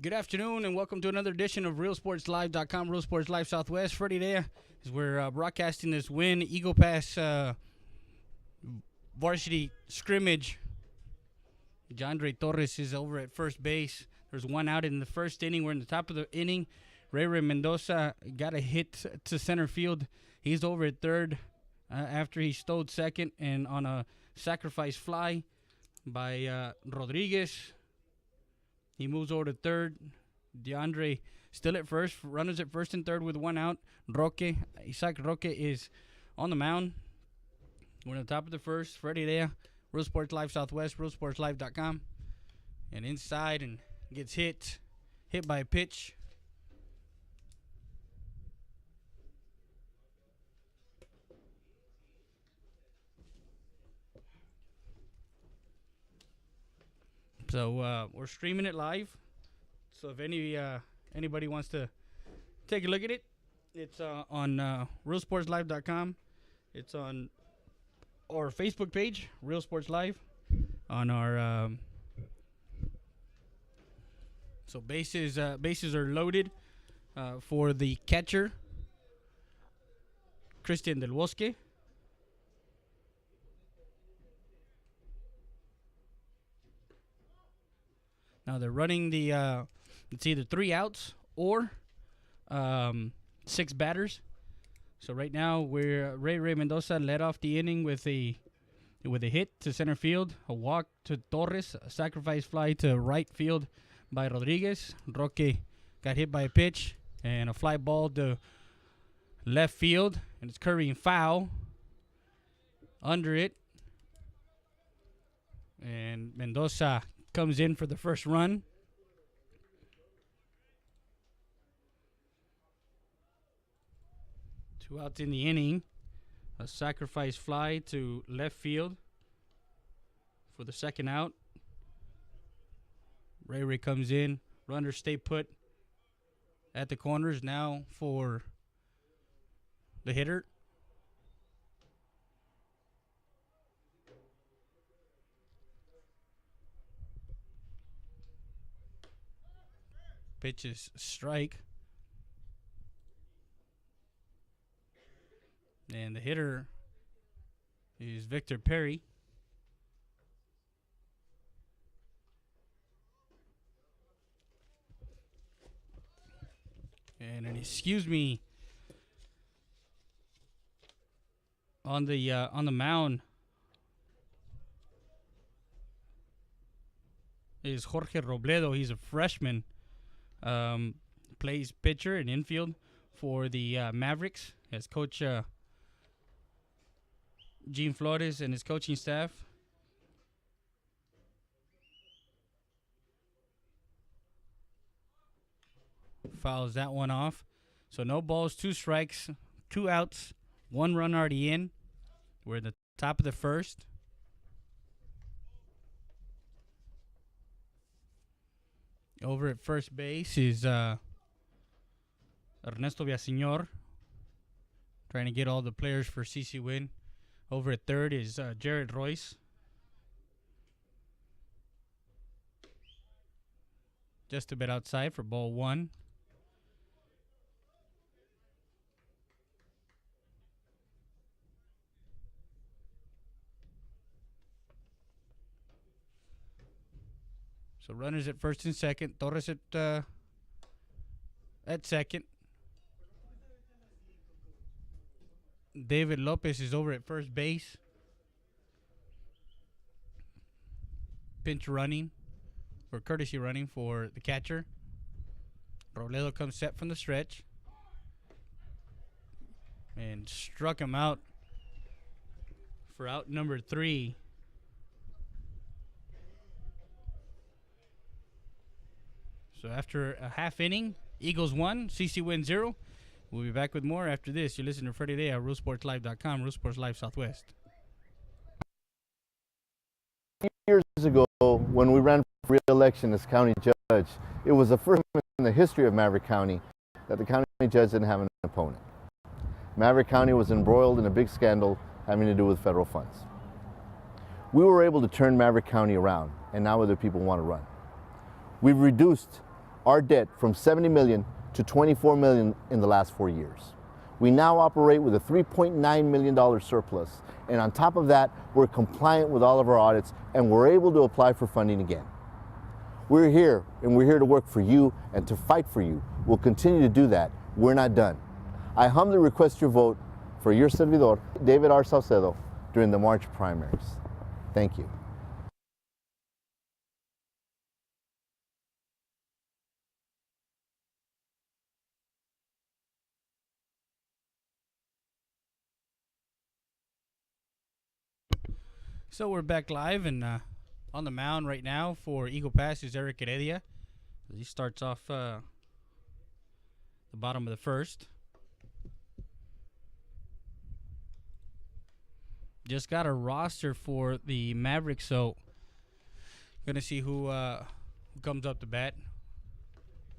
Good afternoon and welcome to another edition of RealSportsLive.com, Real Sports Live Southwest. Freddie there as we're broadcasting this Winn Eagle Pass varsity scrimmage. Jandre Torres is over at first base. There's one out in the first inning. We're in the top of the inning. Ray Mendoza got a hit to center field. He's over at third after he stowed second and on a sacrifice fly by Rodriguez. He moves over to third. DeAndre still at first. Runners at first and third with one out. Isaac Roque is on the mound. We're on the top of the first. Freddie there. Real Sports Live Southwest, RealSportsLive.com. And inside and gets hit by a pitch. So we're streaming it live. So if anybody wants to take a look at it, it's on RealSportsLive.com. It's on our Facebook page, Real Sports Live. On our so bases are loaded for the catcher, Christian Del Bosque. Now they're running the it's either 3 outs or 6 batters. So right now we're Ray Mendoza led off the inning with a hit to center field, a walk to Torres, a sacrifice fly to right field by Rodriguez. Roque got hit by a pitch and a fly ball to left field, and it's curving foul under it. And Mendoza comes in for the first run. Two outs in the inning. A sacrifice fly to left field for the second out. Ray comes in. Runners stay put at the corners now for the hitter. Pitch is strike. And the hitter is Victor Perry. And an excuse me on the mound is Jorge Robledo. He's a freshman. Plays pitcher and infield for the Mavericks as Coach Gene Flores and his coaching staff. Fouls that one off. So no balls, 2 strikes, 2 outs, 1 run already in. We're at the top of the first. Over at first base is Ernesto Villaseñor, trying to get all the players for CC Winn. Over at third is Jared Royce. Just a bit outside for ball 1. So runners at first and second. Torres at second. David Lopez is over at first base. Pinch running, or courtesy running for the catcher. Robledo comes set from the stretch. And struck him out for out number 3. So after a half inning, Eagles 1, CC Winn 0. We'll be back with more after this. You're listening to Freddie Day at RealSportsLive.com, Real Sports Live Southwest. Years ago, when we ran for re-election as county judge, it was the first time in the history of Maverick County that the county judge didn't have an opponent. Maverick County was embroiled in a big scandal having to do with federal funds. We were able to turn Maverick County around, and now other people want to run. We've reduced our debt from $70 million to $24 million in the last 4 years. We now operate with a $3.9 million surplus, and on top of that, we're compliant with all of our audits, and we're able to apply for funding again. We're here, and we're here to work for you and to fight for you. We'll continue to do that. We're not done. I humbly request your vote for your servidor, David R. Saucedo, during the March primaries. Thank you. So we're back live and on the mound right now for Eagle Pass is Eric Heredia. He starts off the bottom of the first. Just got a roster for the Mavericks, so gonna see who comes up to bat.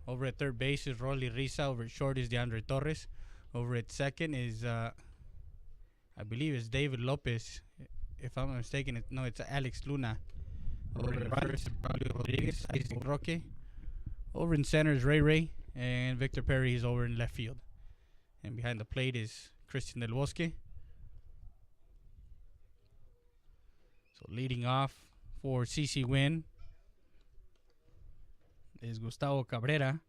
Over at third base is Rolly Risa. Over at short is DeAndre Torres. Over at second is I believe it's David Lopez. If I'm not mistaken, it's Alex Luna. Over in first is Pablo Rodriguez, Isaac Roque. Over in center is Ray, and Victor Perry is over in left field. And behind the plate is Christian Del Bosque. So leading off for CC Winn is Gustavo Cabrera.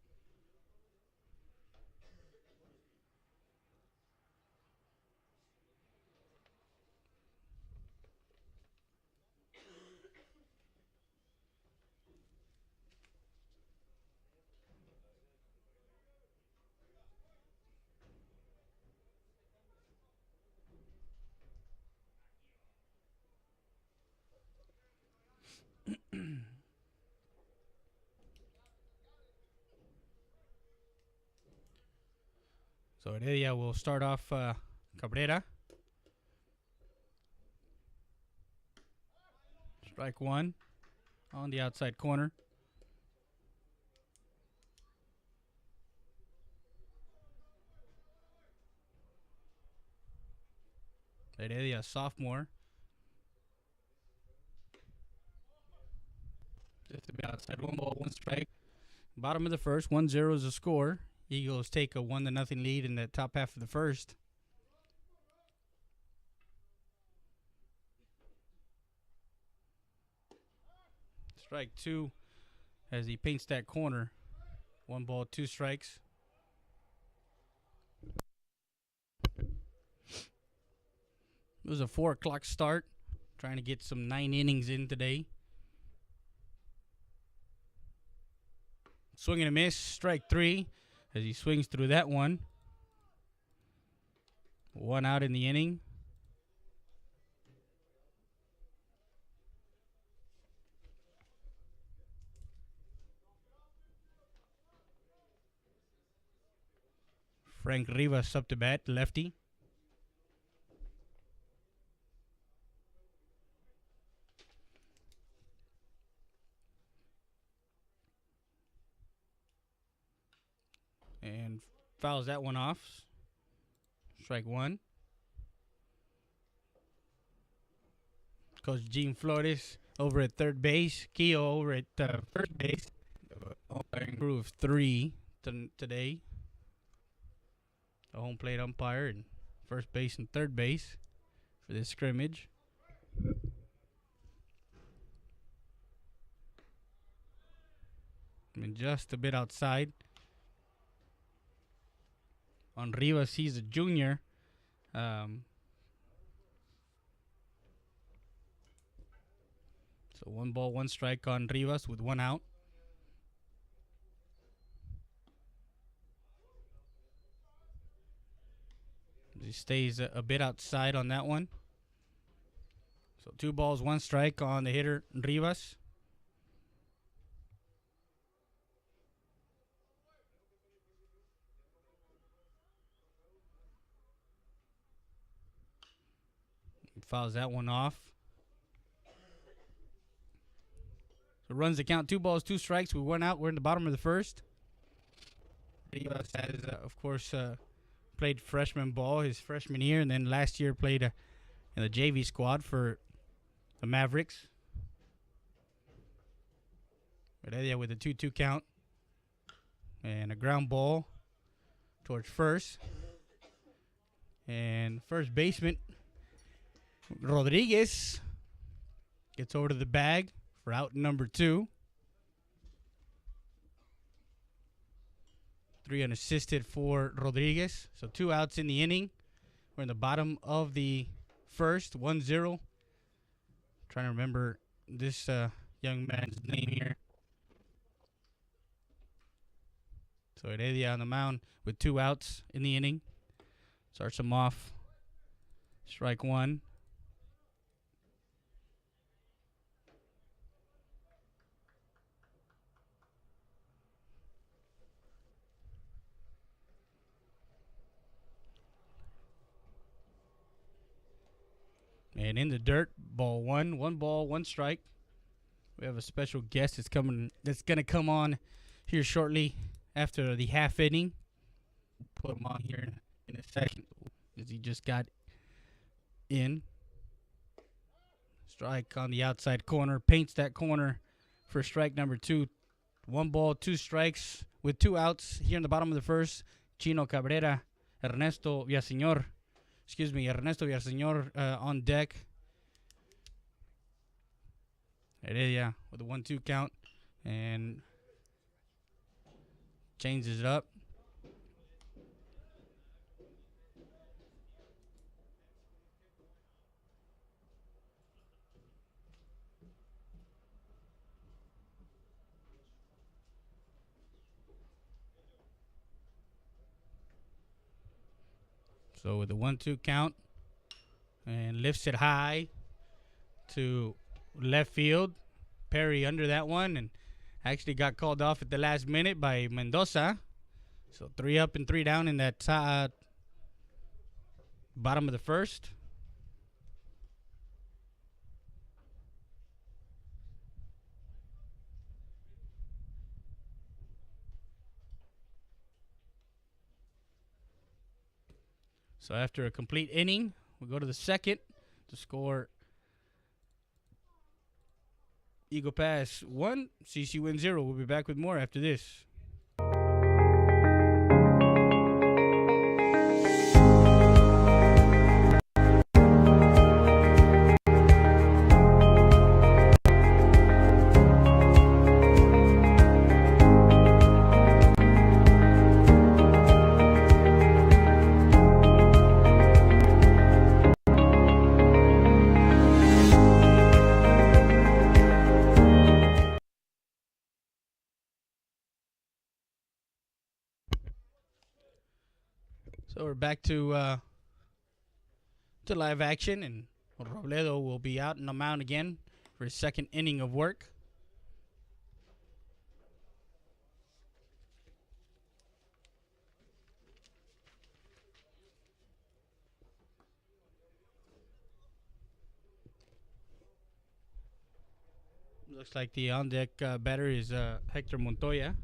So Heredia will start off Cabrera. Strike one on the outside corner. Heredia, sophomore. Just to be outside, 1-1 strike. Bottom of the first, 1-0 is the score. Eagles take a 1-0 lead in the top half of the first. Strike two as he paints that corner. 1-2 strikes. It was a 4 o'clock start. Trying to get some 9 innings in today. Swing and a miss. Strike three as he swings through that one. 1 out in the inning. Frank Rivas up to bat, lefty. And fouls that one off. Strike one. Coach Gene Flores over at third base. Keo over at first base. Umpiring crew of 3 today. The home plate umpire and first base and third base for this scrimmage. I mean, just a bit outside. On Rivas, he's a junior. So 1-1 strike on Rivas with 1 out. He stays a bit outside on that one. So 2-1 strike on the hitter Rivas. He fouls that one off. So runs the count. 2-2 strikes with 1 out. We're in the bottom of the first. Rivas has, of course, played freshman ball his freshman year, and then last year played in the JV squad for the Mavericks. Heredia with a 2-2 count. And a ground ball towards first. And first baseman Rodriguez gets over to the bag for out number 2. 3 unassisted for Rodriguez. So 2 outs in the inning. We're in the bottom of the first, 1-0. Trying to remember this young man's name here. So Heredia on the mound with 2 outs in the inning. Starts him off. Strike 1. And in the dirt, ball 1. 1 ball, 1 strike. We have a special guest that's going to come on here shortly after the half inning. Put him on here in a second as he just got in. Strike on the outside corner. Paints that corner for strike number 2. 1 ball, 2 strikes with 2 outs here in the bottom of the first. Chino Cabrera, Ernesto Villaseñor on deck. Heredia with a 1-2 count and changes it up. So with the 1-2 count and lifts it high to left field. Perry under that one and actually got called off at the last minute by Mendoza. So 3 up and 3 down in that bottom of the first. So after a complete inning, we'll go to the second to score Eagle Pass 1, CC Winn 0. We'll be back with more after this. So we're back to live action, and Robledo will be out on the mound again for his second inning of work. Looks like the on-deck batter is Hector Montoya.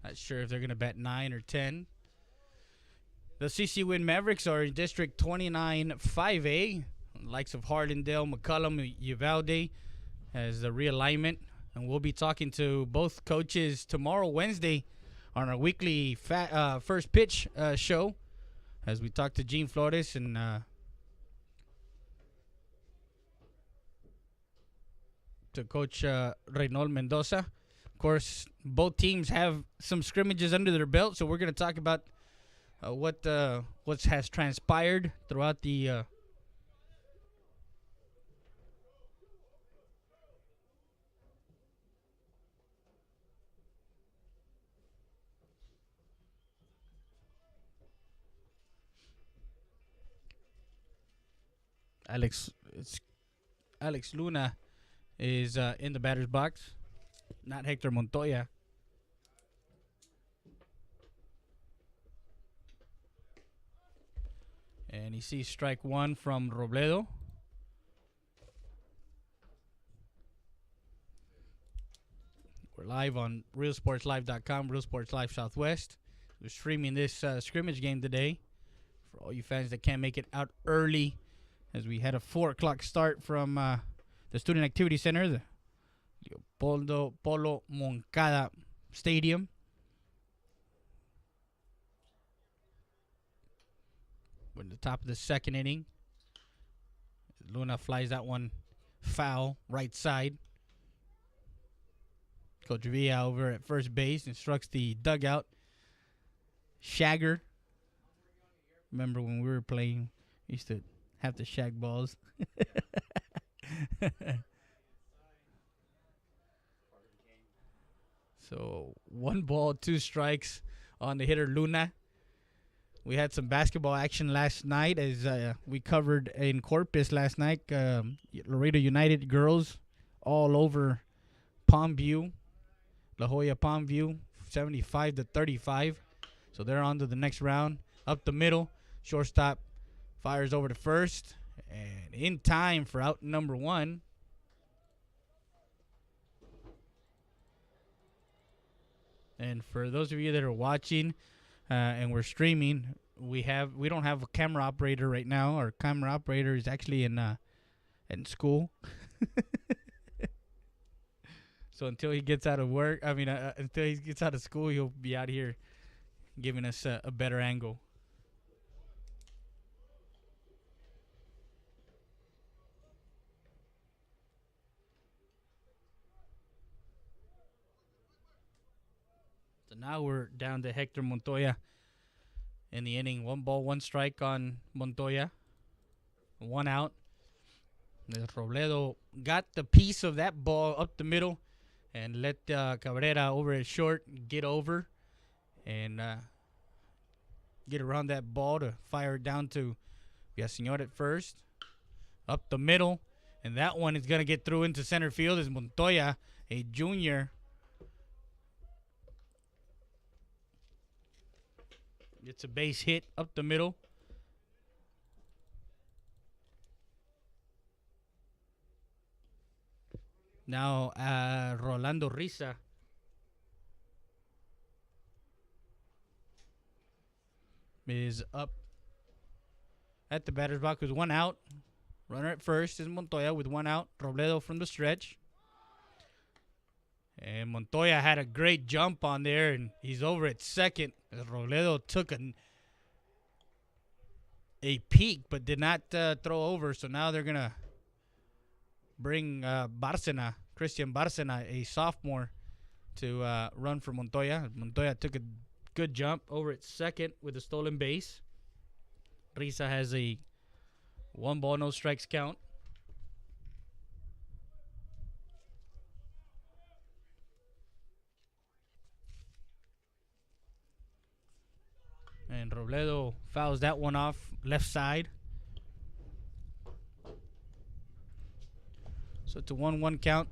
Not sure if they're going to bat 9 or 10. The CC Winn Mavericks are in District 29 5A. Likes of Hardendale, McCullum, Uvalde as the realignment. And we'll be talking to both coaches tomorrow, Wednesday, on our weekly first pitch show as we talk to Gene Flores and to Coach Reynold Mendoza. Of course, both teams have some scrimmages under their belt, so we're going to talk about what has transpired throughout the Alex Luna is in the batter's box. Not Hector Montoya. And he sees strike 1 from Robledo. We're live on realsportslive.com, Real Sports Live Southwest. We're streaming this scrimmage game today for all you fans that can't make it out early, as we had a 4 o'clock start from the Student Activity Center, the Leopoldo Polo Moncada Stadium. We're in the top of the second inning. Luna flies that one foul, right side. Coach Villa over at first base instructs the dugout. Shagger. Remember when we were playing, we used to have to shag balls. So 1 ball, 2 strikes on the hitter Luna. We had some basketball action last night, as we covered in Corpus last night. Laredo United girls all over Palmview, La Jolla Palmview, 75-35. So they're on to the next round. Up the middle, shortstop fires over to first, and in time for out number 1. And for those of you that are watching and we're streaming, we don't have a camera operator right now. Our camera operator is actually in school. So until he gets out of work, until he gets out of school, he'll be out here giving us a better angle. So now we're down to Hector Montoya in the inning. 1 ball, 1 strike on Montoya. 1 out. Robledo got the piece of that ball up the middle and let Cabrera over at short get over and get around that ball to fire it down to Villaseñor at first. Up the middle, and that one is going to get through into center field as Montoya, a junior, gets a base hit up the middle. Now Rolando Risa is up at the batter's box with 1 out. Runner at first is Montoya with 1 out. Robledo from the stretch. And Montoya had a great jump on there, and he's over at second. Robledo took a peek but did not throw over, so now they're going to bring Christian Bárcena, a sophomore, to run for Montoya. Montoya took a good jump over at second with a stolen base. Risa has a 1 ball, no strikes count. And Robledo fouls that one off left side. So it's a 1-1 count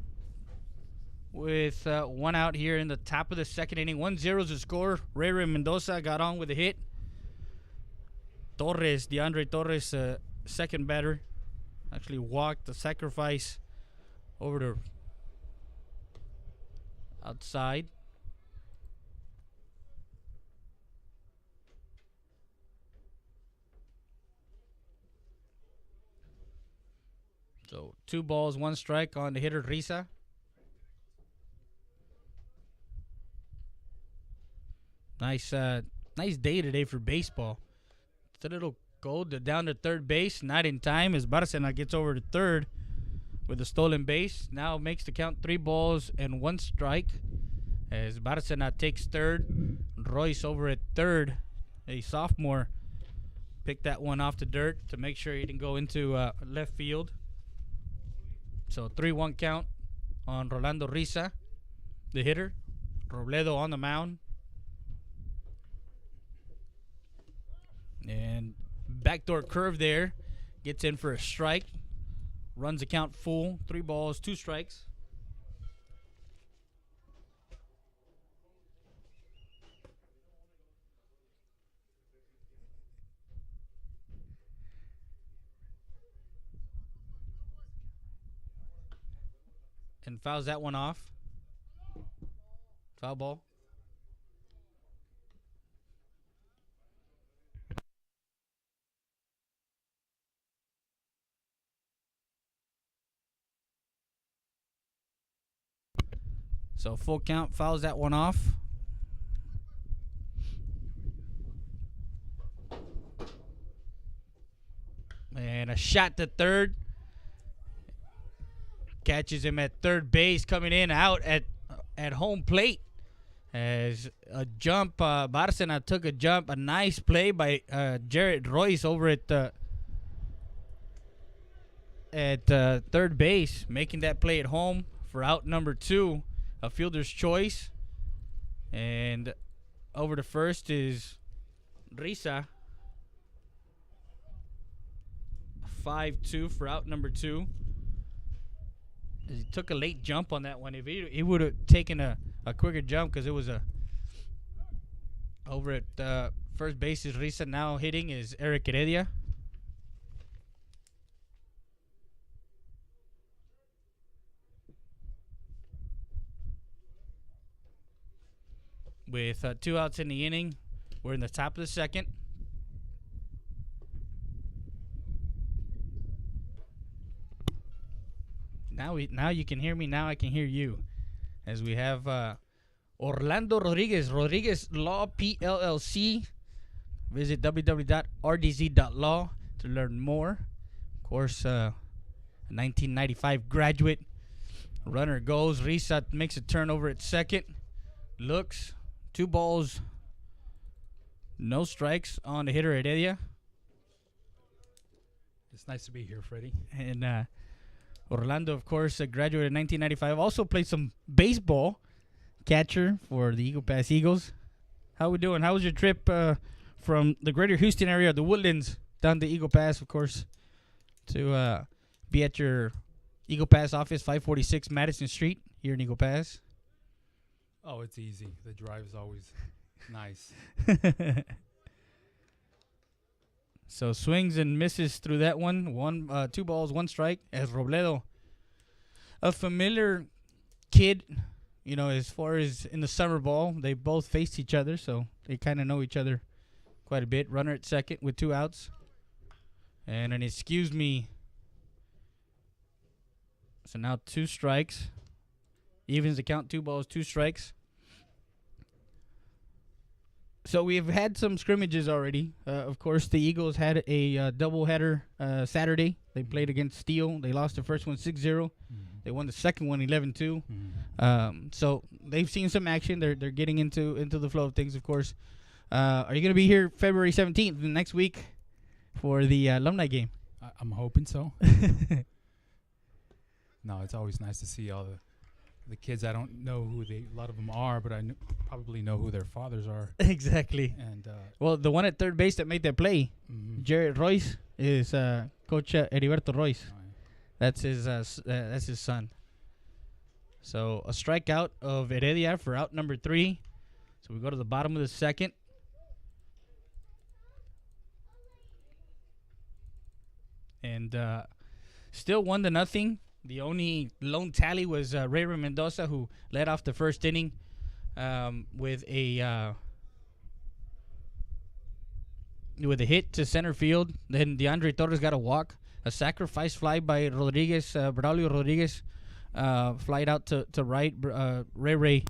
with 1 out here in the top of the second inning. 1-0 is the score. Ray Mendoza got on with a hit. DeAndre Torres, second batter, actually walked the sacrifice over to outside. So 2 balls, 1 strike on the hitter Risa. Nice day today for baseball. It's a little cold. Down to third base, not in time as Bárcena gets over to third with a stolen base. Now makes the count 3 balls and 1 strike as Bárcena takes third. Royce over at third, a sophomore, picked that one off the dirt to make sure he didn't go into left field. So 3-1 count on Rolando Risa, the hitter. Robledo on the mound. And backdoor curve there. Gets in for a strike. Runs the count full. 3 balls, 2 strikes. And fouls that one off. Foul ball. So full count, fouls that one off. And a shot to third. Catches him at third base, coming in out at home plate. As a jump, Bárcena took a jump. A nice play by Jared Royce over at third base, making that play at home for out number 2, a fielder's choice. And over to first is Risa. 5-2 for out number 2. He took a late jump on that one. If he would have taken a quicker jump, because it was over at first base is Risa. Now hitting is Eric Heredia. With 2 outs in the inning, we're in the top of the second. Now you can hear me. Now I can hear you. As we have Orlando Rodriguez Law PLLC. Visit www.rdz.law to learn more. Of course, 1995 graduate. Runner goes. Risa makes a turnover at second. Looks. 2 balls. No strikes on the hitter Heredia. It's nice to be here, Freddie. And Orlando, of course, graduated in 1995. Also played some baseball, catcher for the Eagle Pass Eagles. How we doing? How was your trip from the greater Houston area, the Woodlands, down to Eagle Pass, of course, to be at your Eagle Pass office, 546 Madison Street here in Eagle Pass? Oh, it's easy. The drive is always nice. So swings and misses through that one. 2 balls, 1 strike. As Robledo, a familiar kid, as far as in the summer ball, they both faced each other, so they kind of know each other quite a bit. Runner at second with 2 outs. And an excuse me. So now 2 strikes. Evens the count, 2 balls, 2 strikes. So we've had some scrimmages already. Of course, the Eagles had a doubleheader Saturday. They played against Steele. They lost the first one 6-0. Mm-hmm. They won the second one 11-2. Mm-hmm. So they've seen some action. They're getting into the flow of things, of course. Are you going to be here February 17th, next week, for the alumni game? I'm hoping so. No, it's always nice to see all the kids. I don't know who a lot of them are, but I probably know who their fathers are. Exactly. And well, the one at third base that made that play, Jared Royce, is Coach Heriberto Royce. Oh, yeah. That's his son. So a strikeout of Heredia for out number 3. So we go to the bottom of the second. And still 1-0. The only lone tally was Ray Mendoza, who led off the first inning with a hit to center field. Then DeAndre Torres got a walk. A sacrifice fly by Rodriguez, Braulio Rodriguez, flied out to right. Ray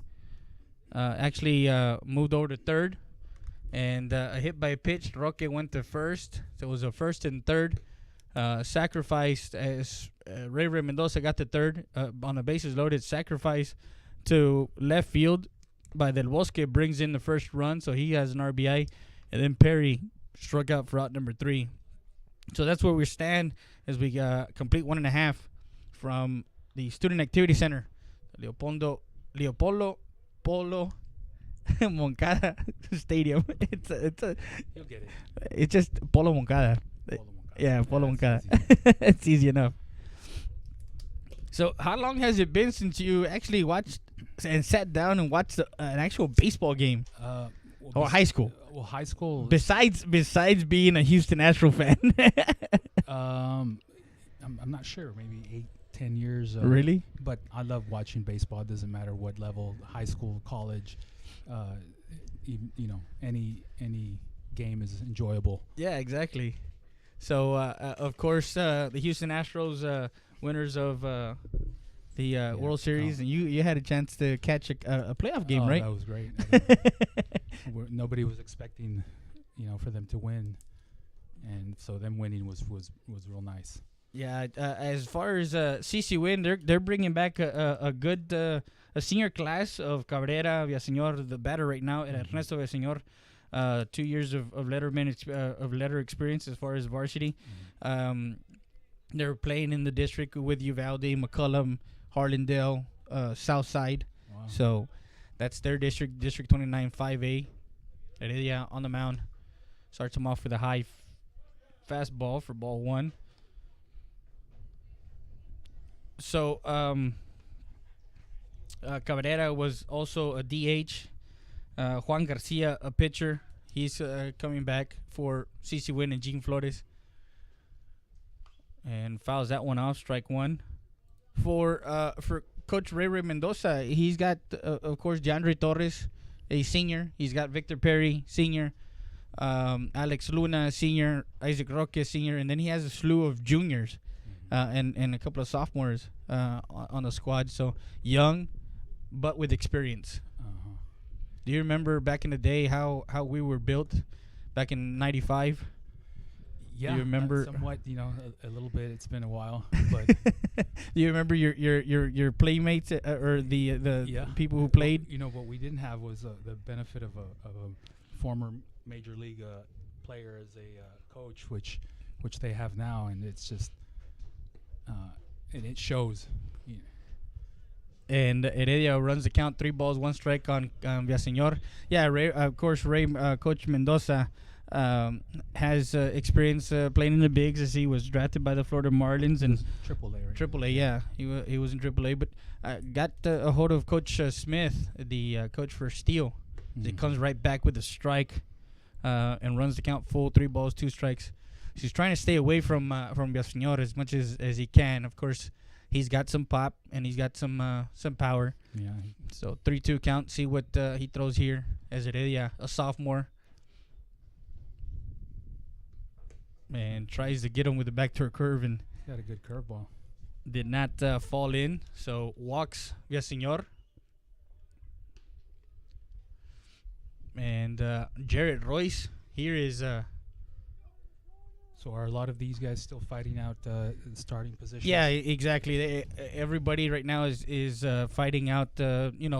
actually moved over to third. And a hit by a pitch. Roque went to first. So it was a first and third. Sacrificed as Ray Mendoza got to third on the bases loaded. Sacrifice to left field by Del Bosque brings in the first run, so he has an RBI. And then Perry struck out for out number 3. So that's where we stand as we complete 1.5 from the Student Activity Center, Leopoldo Polo Moncada Stadium. You'll get it. It's just Polo Moncada. Yeah, Polo Moncada. It's easy enough. So how long has it been since you actually watched and sat down and watched an actual baseball game? Or high school? Well, high school. Besides being a Houston Astro fan. I'm not sure. Maybe 8-10 years. Really? But I love watching baseball. It doesn't matter what level, high school, college. Any game is enjoyable. Yeah, exactly. So, of course, the Houston Astros, winners of the World Series, and you had a chance to catch a playoff game, right? That was great. Nobody was expecting, for them to win, and so them winning was real nice. Yeah, as far as CC Winn, they're bringing back a good a senior class of Cabrera, Villaseñor, the batter right now, and Ernesto Villaseñor. 2 years of letter experience as far as varsity. They're playing in the district with Uvalde, McCullum, Harlandale, Southside. Wow. So that's their district, District 29 5A. Heredia on the mound. Starts him off with a high fastball for ball one. So Cabrera was also a DH. Juan Garcia, a pitcher. He's coming back for CC Winn and Gene Flores. And fouls that one off, strike one. For Coach Ray Mendoza, he's got, of course, DeAndre Torres, a senior. He's got Victor Perry, senior. Alex Luna, senior. Isaac Roque, senior. And then he has a slew of juniors and a couple of sophomores on the squad. So young, but with experience. Do you remember back in the day how we were built back in '95? Yeah, do you remember somewhat? A little bit. It's been a while, but do you remember your playmates or the people who played? What we didn't have was the benefit of a former major league player as a coach, which they have now, and it's just and it shows. And Heredia runs the count, 3 balls, 1 strike on Villaseñor. Yeah, Ray, Coach Mendoza has experience playing in the bigs, as he was drafted by the Florida Marlins and AAA. Right? AAA, yeah, he was in AAA, but got a hold of Coach Smith, the coach for Steel. He comes right back with a strike and runs the count full, 3 balls, 2 strikes. So he's trying to stay away from Villaseñor as much as he can. Of course, he's got some pop and he's got some power. Yeah. So 3-2 count. See what he throws here as Heredia, a sophomore. And tries to get him with a backdoor curve and got a good curveball. Did not fall in. So walks Villaseñor. And Jarrett Royce here is. So are a lot of these guys still fighting out starting positions? Yeah, exactly. Everybody right now is fighting out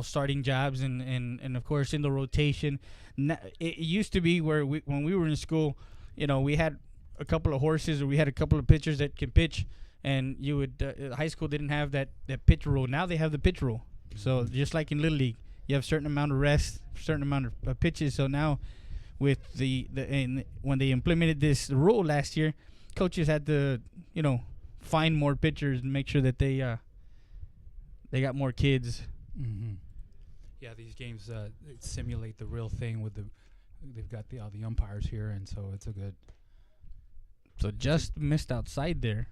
starting jobs and of course in the rotation. It used to be where when we were in school, we had a couple of horses or we had a couple of pitchers that could pitch, and you would high school didn't have that pitch rule. Now they have the pitch rule. So just like in Little League, you have a certain amount of rest, certain amount of pitches. So now with when they implemented this rule last year, coaches had to find more pitchers and make sure that they got more kids. Yeah, these games simulate the real thing with they've got all the umpires here, and so it's a good. So just missed outside there.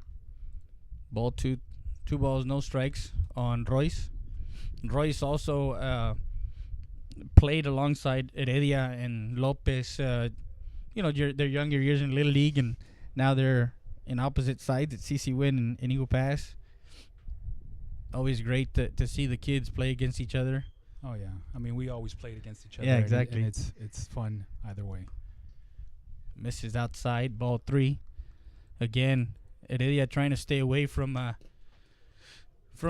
Ball 2 balls, no strikes on Royce. Royce also played alongside Heredia and Lopez. Their younger years in Little League, and now they're in opposite sides at CC Winn and Eagle Pass. Always great to see the kids play against each other. Oh yeah, I mean we always played against each other. Yeah, exactly. And it's fun either way. Misses outside, ball 3. Again, Heredia trying to stay away from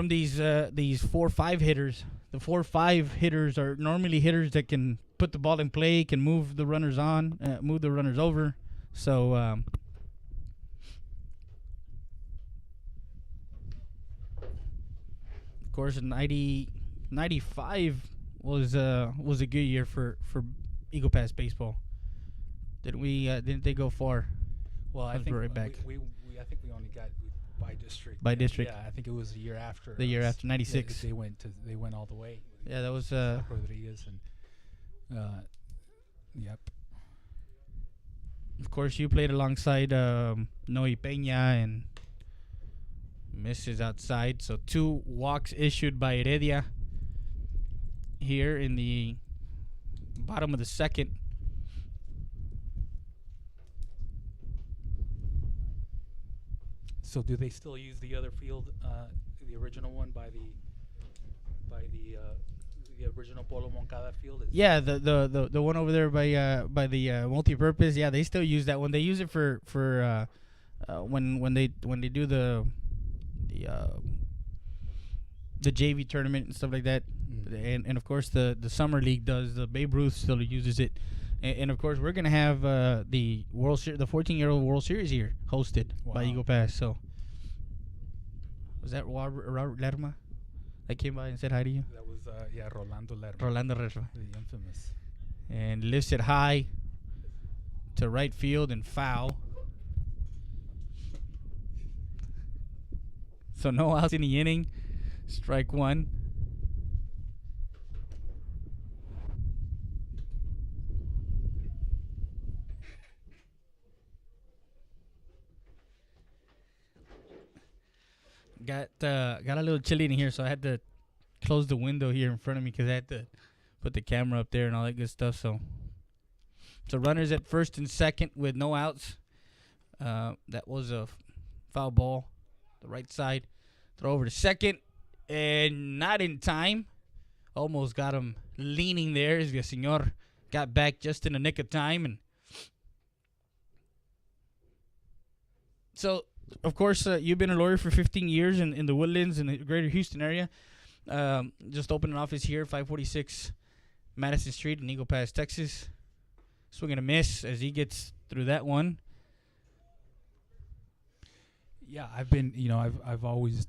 these 4-5 hitters. The 4-5 hitters are normally hitters that can put the ball in play, can move the runners on, move the runners over. So of course, 95 was a good year for Eagle Pass baseball. Didn't they go far? Well, I think right back. I think we only got by district. By district. Yeah, I think it was the year after. The year after, 96. They went all the way. Yeah, that was Rodriguez and yep. Of course, you played alongside Noe Peña and misses outside. So 2 walks issued by Heredia here in the bottom of the second. So do they still use the other field, the original one by the original Polo Moncada field? Yeah, the one over there by the multi-purpose. Yeah, they still use that one. They use it for when they do the JV tournament and stuff like that. And of course the summer league does. The Babe Ruth still uses it. And of course we're gonna have the 14-year-old World Series here hosted by Eagle Pass. So was that Robert Lerma that came by and said hi to you? That was Rolando Lerma. Rolando Lerma. The infamous. And lifts it high to right field and foul. So no outs in the inning. Strike one. Got a little chilly in here, so I had to close the window here in front of me because I had to put the camera up there and all that good stuff. So runners at first and second with no outs. That was a foul ball, the right side. Throw over to second, and not in time. Almost got him leaning there as Villaseñor got back just in the nick of time. And so, of course, you've been a lawyer for 15 years in the Woodlands in the greater Houston area. Just opened an office here, 546 Madison Street in Eagle Pass, Texas. Swing and a miss as he gets through that one. Yeah, I've been, I've always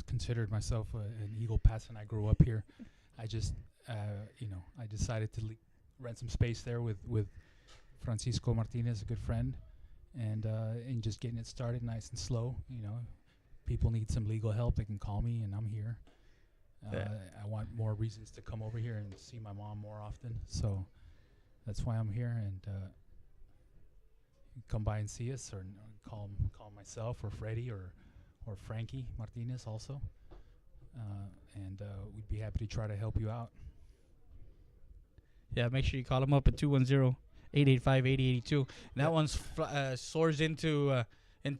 considered myself an Eagle Pass, and I grew up here. I just, I decided to rent some space there with Francisco Martinez, a good friend, and just getting it started nice and slow. People need some legal help, they can call me, and I'm here. I want more reasons to come over here and see my mom more often, so that's why I'm here. And come by and see us, or call myself or Freddie or Frankie Martinez also, and we'd be happy to try to help you out. Yeah, make sure you call him up at 210-885-8082. That one soars into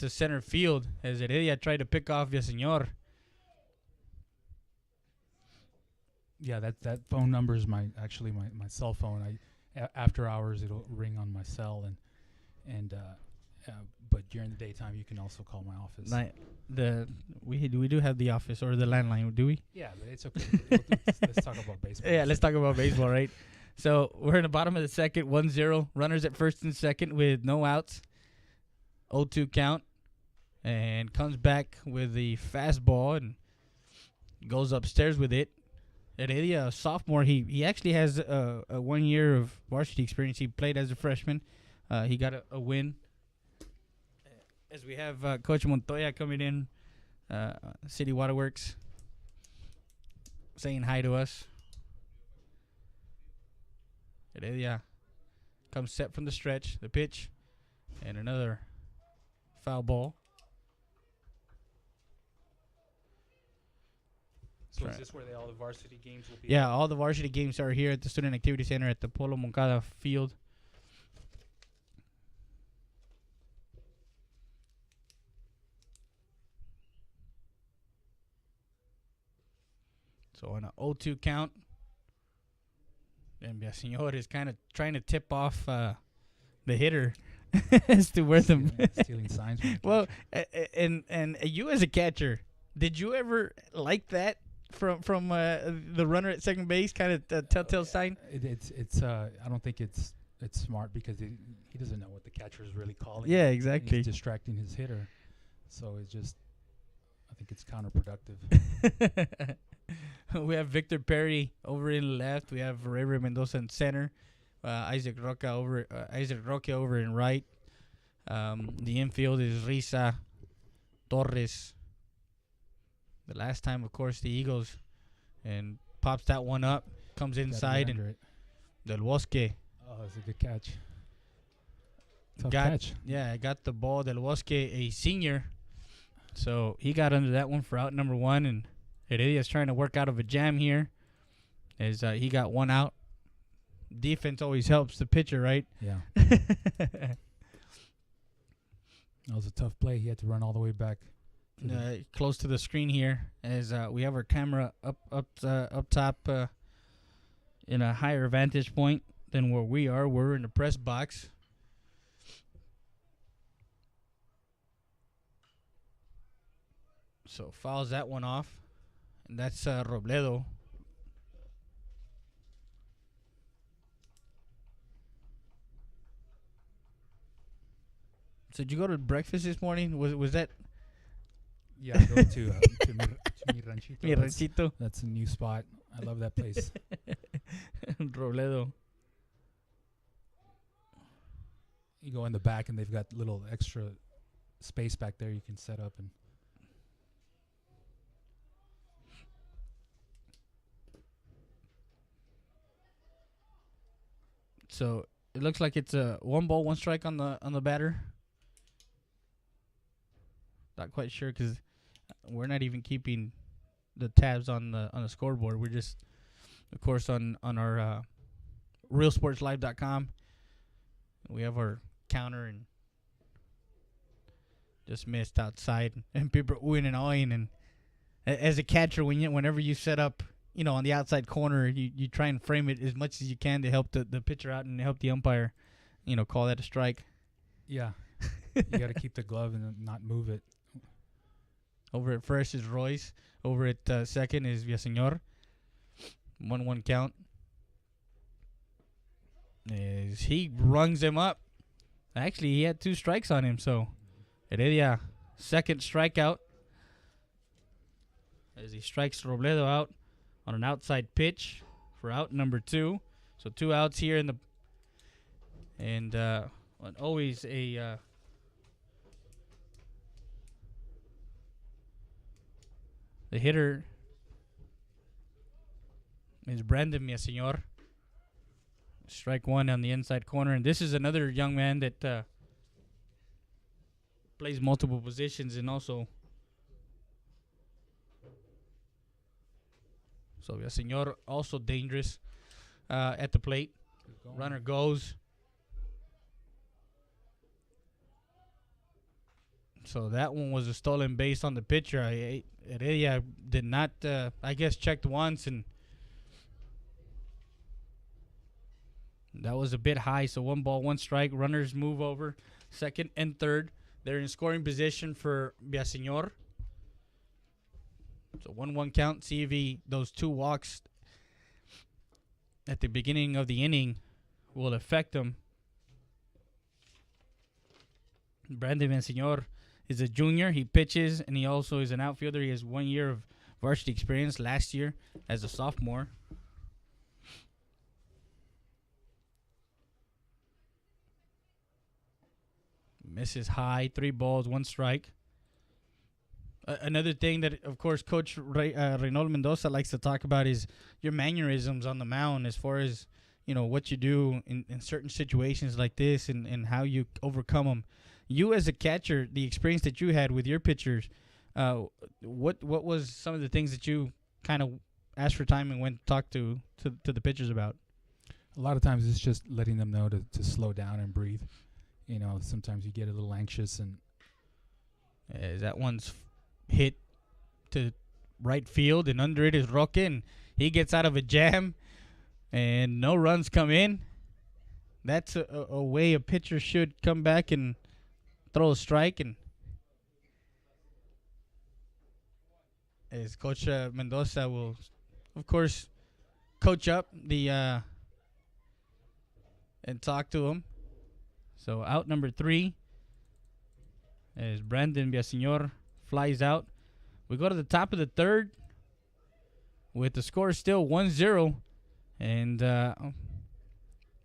center field as Heredia tried to pick off Villaseñor. Yeah, that phone number is my cell phone. After hours it'll ring on my cell, and but during the daytime you can also call my office. We do have the office or the landline, do we? Yeah, but it's okay. Let's talk about baseball. Yeah, let's talk about baseball, right? So we're in the bottom of the second, 1-0. Runners at first and second with no outs. 0-2 count. And comes back with the fastball and goes upstairs with it. Heredia, a sophomore, he actually has a 1 year of varsity experience. He played as a freshman. He got a win. As we have Coach Montoya coming in, City Waterworks, saying hi to us. Heredia comes set from the stretch, the pitch, and another foul ball. So is this where all the varsity games will be? Yeah, all the varsity games are here at the Student Activity Center at the Polo Moncada field. So on an 0-2 count, and Villaseñor is kind of trying to tip off the hitter as to where stealing signs. Well, and you as a catcher, did you ever like that from the runner at second base, kind of telltale sign? It's I don't think it's smart because he doesn't know what the catcher is really calling. Yeah, exactly. He's distracting his hitter, so I think it's counterproductive. We have Victor Perry over in left. We have Ray Mendoza in center. Isaac Roque over in right. The infield is Risa, Torres. The last time, of course, the Eagles, and pops that one up, comes inside, and Del Bosque. Oh, it's a good catch. Tough catch. Yeah, got the ball. Del Bosque, a senior, so he got under that one for out number one, and Heredia's trying to work out of a jam here, as he got one out. Defense always helps the pitcher, right? Yeah. That was a tough play. He had to run all the way back. Close to the screen here, as we have our camera up top in a higher vantage point than where we are. We're in the press box. So fouls that one off, and that's Robledo. So did you go to breakfast this morning? Was that? Yeah, I go to Mi Ranchito. Mi Ranchito. That's a new spot. I love that place. Robledo. You go in the back, and they've got little extra space back there you can set up. And so it looks like it's a 1 ball, 1 strike on the batter. Not quite sure because we're not even keeping the tabs on the scoreboard. We're just, of course, on our realsportslive.com. We have our counter and just missed outside, and people are oohing and awing. And as a catcher, whenever you set up, on the outside corner, you try and frame it as much as you can to help the pitcher out and help the umpire, call that a strike. yeah, you got to keep the glove and not move it. Over at first is Royce. Over at second is Villaseñor. 1-1 count. As he rungs him up. Actually, he had 2 strikes on him, so Heredia, second strikeout. As he strikes Robledo out on an outside pitch for out number 2. So 2 outs here and always a the hitter is Brandon Villaseñor. Strike 1 on the inside corner. And this is another young man that plays multiple positions and also. So Villaseñor also dangerous at the plate. Runner goes. So that one was a stolen base on the pitcher. Heredia did not, checked once, and that was a bit high. So 1 ball, 1 strike. Runners move over. Second and third. They're in scoring position for Villaseñor. So 1-1 count. See if those 2 walks at the beginning of the inning will affect him. Brandon Villaseñor is a junior. He pitches, and he also is an outfielder. He has 1 year of varsity experience last year as a sophomore. Misses high, 3 balls, 1 strike. Another thing that, of course, Coach Reynoldo Mendoza likes to talk about is your mannerisms on the mound as far as, what you do in certain situations like this and how you overcome them. You as a catcher, the experience that you had with your pitchers, what was some of the things that you kind of asked for time and went to talk to the pitchers about? A lot of times it's just letting them know to slow down and breathe. Sometimes you get a little anxious and that one's hit to right field, and under it is Roque, and he gets out of a jam, and no runs come in. That's a way a pitcher should come back and throw a strike. And as Coach Mendoza will, of course, coach up and talk to him. So out number 3 as Brandon Villaseñor flies out. We go to the top of the third with the score still 1-0. And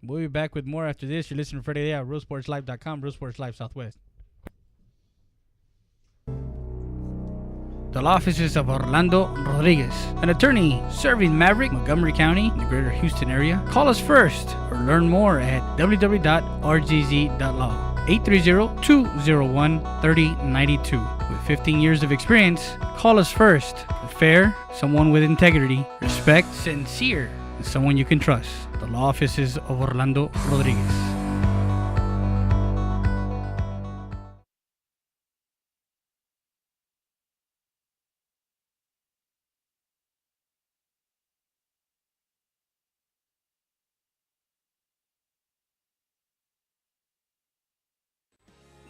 we'll be back with more after this. You're listening to Friday at realsportslive.com, Real Sports Live Southwest. The law offices of Orlando Rodriguez, an attorney serving Maverick, Montgomery County, and the greater Houston area. Call us first or learn more at www.rgz.law. 830-201-3092. With 15 years of experience, call us first for fair, someone with integrity, respect, sincere, and someone you can trust. The law offices of Orlando Rodriguez.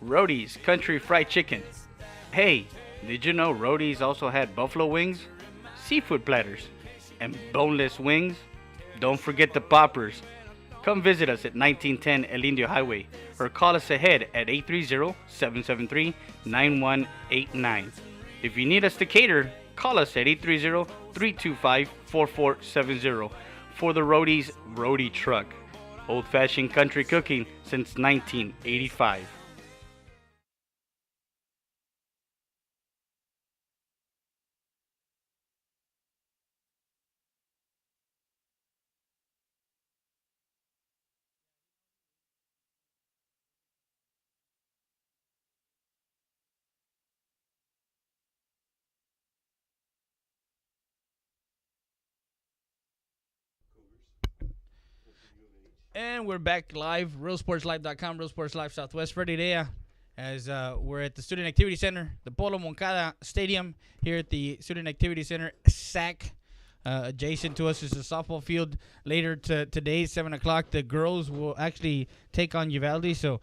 Roadie's Country Fried Chicken. Hey, did you know Roadie's also had buffalo wings, seafood platters, and boneless wings? Don't forget the poppers. Come visit us at 1910 El Indio Highway or call us ahead at 830-773-9189. If you need us to cater, call us at 830-325-4470 for the Roadie's Roadie Truck. Old-fashioned country cooking since 1985. And we're back live, realsportslive.com, Real Sports Live Southwest. Freddie Dea, as we're at the Student Activity Center, the Polo Moncada Stadium, here at the Student Activity Center, SAC. Adjacent to us is the softball field. Later today, 7 o'clock, the girls will actually take on Uvalde. So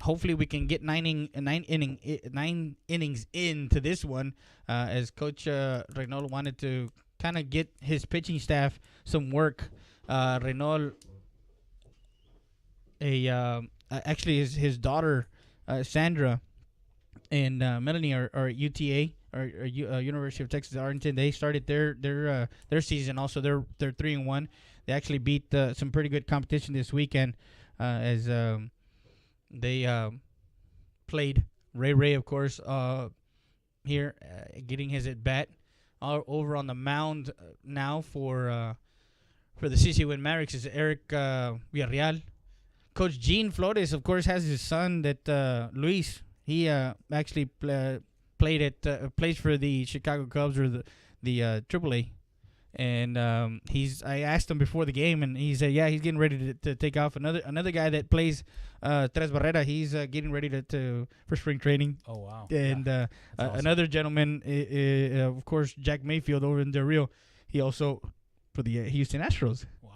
hopefully we can get nine innings into this one, as Coach Reynolds wanted to kind of get his pitching staff some work. Reynolds, actually his daughter Sandra and Melanie are at UTA or University of Texas Arlington. They started their season. Also, they're 3-1. They actually beat some pretty good competition this weekend, as they played Ray, of course, here, getting his at bat over on the mound now for the CC Winn Mavericks is Eric Villarreal. Coach Gene Flores, of course, has his son that Luis. He actually plays for the Chicago Cubs or the AAA, and I asked him before the game, and he said, yeah, he's getting ready to take off. Another guy that plays Tres Barrera, he's getting ready for spring training. Oh wow! And yeah. Awesome. Another gentleman, of course, Jack Mayfield over in Del Rio. He also for the Houston Astros. Wow.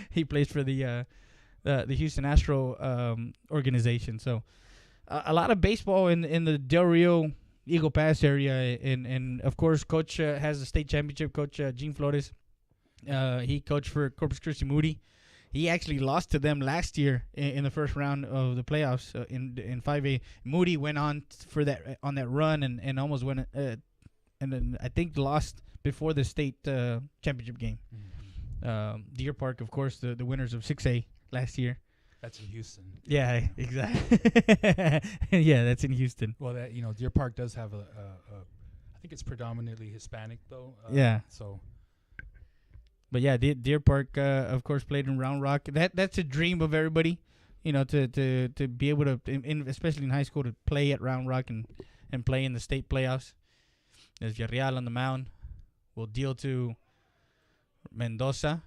He plays for the Houston Astro organization. So a lot of baseball in the Del Rio Eagle Pass area, and of course, Coach has a state championship. Coach Gene Flores, he coached for Corpus Christi Moody. He actually lost to them last year in the first round of the playoffs in 5A. Moody went on for that on that run and almost went, and then I think lost before the state championship game. Mm-hmm. Deer Park, of course, the winners of 6A last year. That's in Houston. Yeah, exactly. Yeah, that's in Houston. Well, Deer Park does have I think it's predominantly Hispanic though. Yeah. So. But yeah, Deer Park, of course, played in Round Rock. That's a dream of everybody, to be able to, especially in high school, to play at Round Rock and play in the state playoffs. There's Villarreal on the mound. Will deal to Mendoza.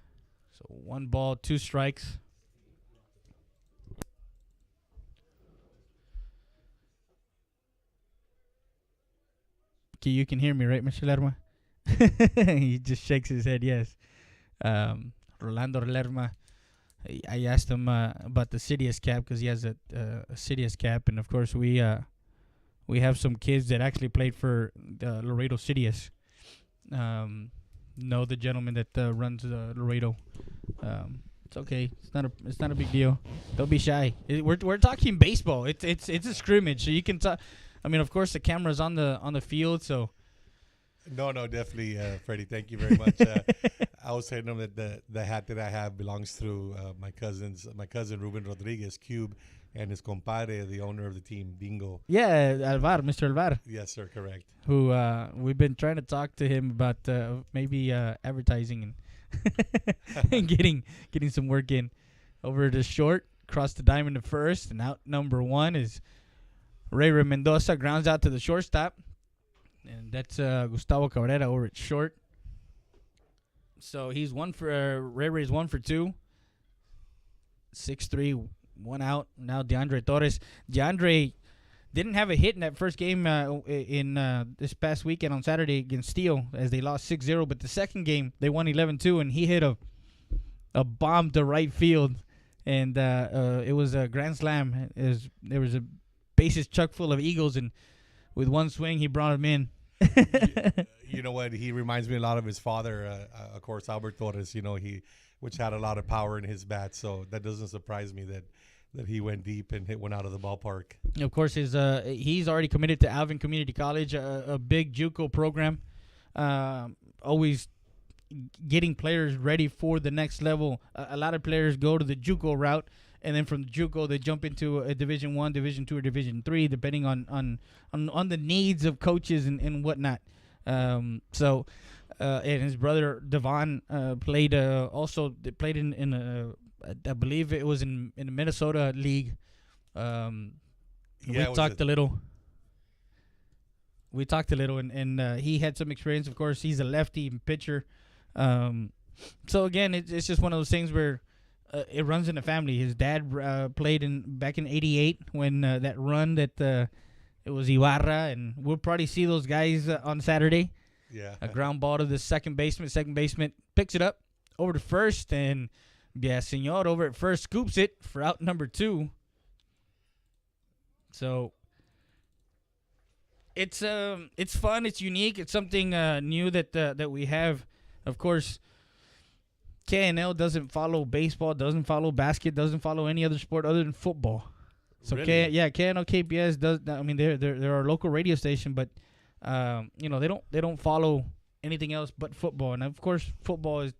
So 1 ball, 2 strikes. Okay, you can hear me, right, Mr. Lerma? He just shakes his head, yes. Rolando Lerma, I asked him about the Citius cap because he has a Citius cap, and of course we have some kids that actually played for Laredo Citius. Know the gentleman that runs Laredo. It's okay. It's not a big deal. Don't be shy. We're talking baseball. It's a scrimmage, so you can talk. I mean, of course, the camera's on the field, so. No, definitely, Freddie. Thank you very much. I was telling them that the hat that I have belongs to my cousin Ruben Rodriguez, Cube, and his compadre, the owner of the team, Dingo. Yeah, Alvar, Mr. Alvar. Yes, sir, correct. Who we've been trying to talk to him about maybe advertising and getting some work in. Over to short, cross the diamond to first, and out number 1 is Ray Mendoza, grounds out to the shortstop. And that's Gustavo Cabrera over at short. So he's Ray's 1 for 2. 6-3, 1 out. Now DeAndre Torres. DeAndre didn't have a hit in that first game in this past weekend on Saturday against Steele as they lost 6-0. But the second game, they won 11-2, and he hit a bomb to right field. and it was a grand slam. There was a bases chuck full of Eagles, and with one swing, he brought him in. You know what? He reminds me a lot of his father, of course, Albert Torres. Which had a lot of power in his bat. So that doesn't surprise me that he went deep and hit one out of the ballpark. Of course, he's already committed to Alvin Community College, a big JUCO program. Always getting players ready for the next level. A lot of players go to the JUCO route, and then from the JUCO they jump into a Division I, Division II, or Division III, depending on the needs of coaches and whatnot. And his brother Devon played in I believe it was in the Minnesota league. We talked a little, and he had some experience. Of course, he's a lefty pitcher. So again, it's just one of those things where it runs in the family. His dad played back in '88 when that run that it was Ibarra, and we'll probably see those guys on Saturday. Yeah. A ground ball to the second baseman picks it up over to first, and Senor over at first scoops it for out number 2. So it's fun, it's unique, it's something new that we have. Of course, KNL doesn't follow baseball, doesn't follow basket, doesn't follow any other sport other than football. So really? KNL KPS does. I mean, they're our local radio station, but they don't follow anything else but football. And of course, football is,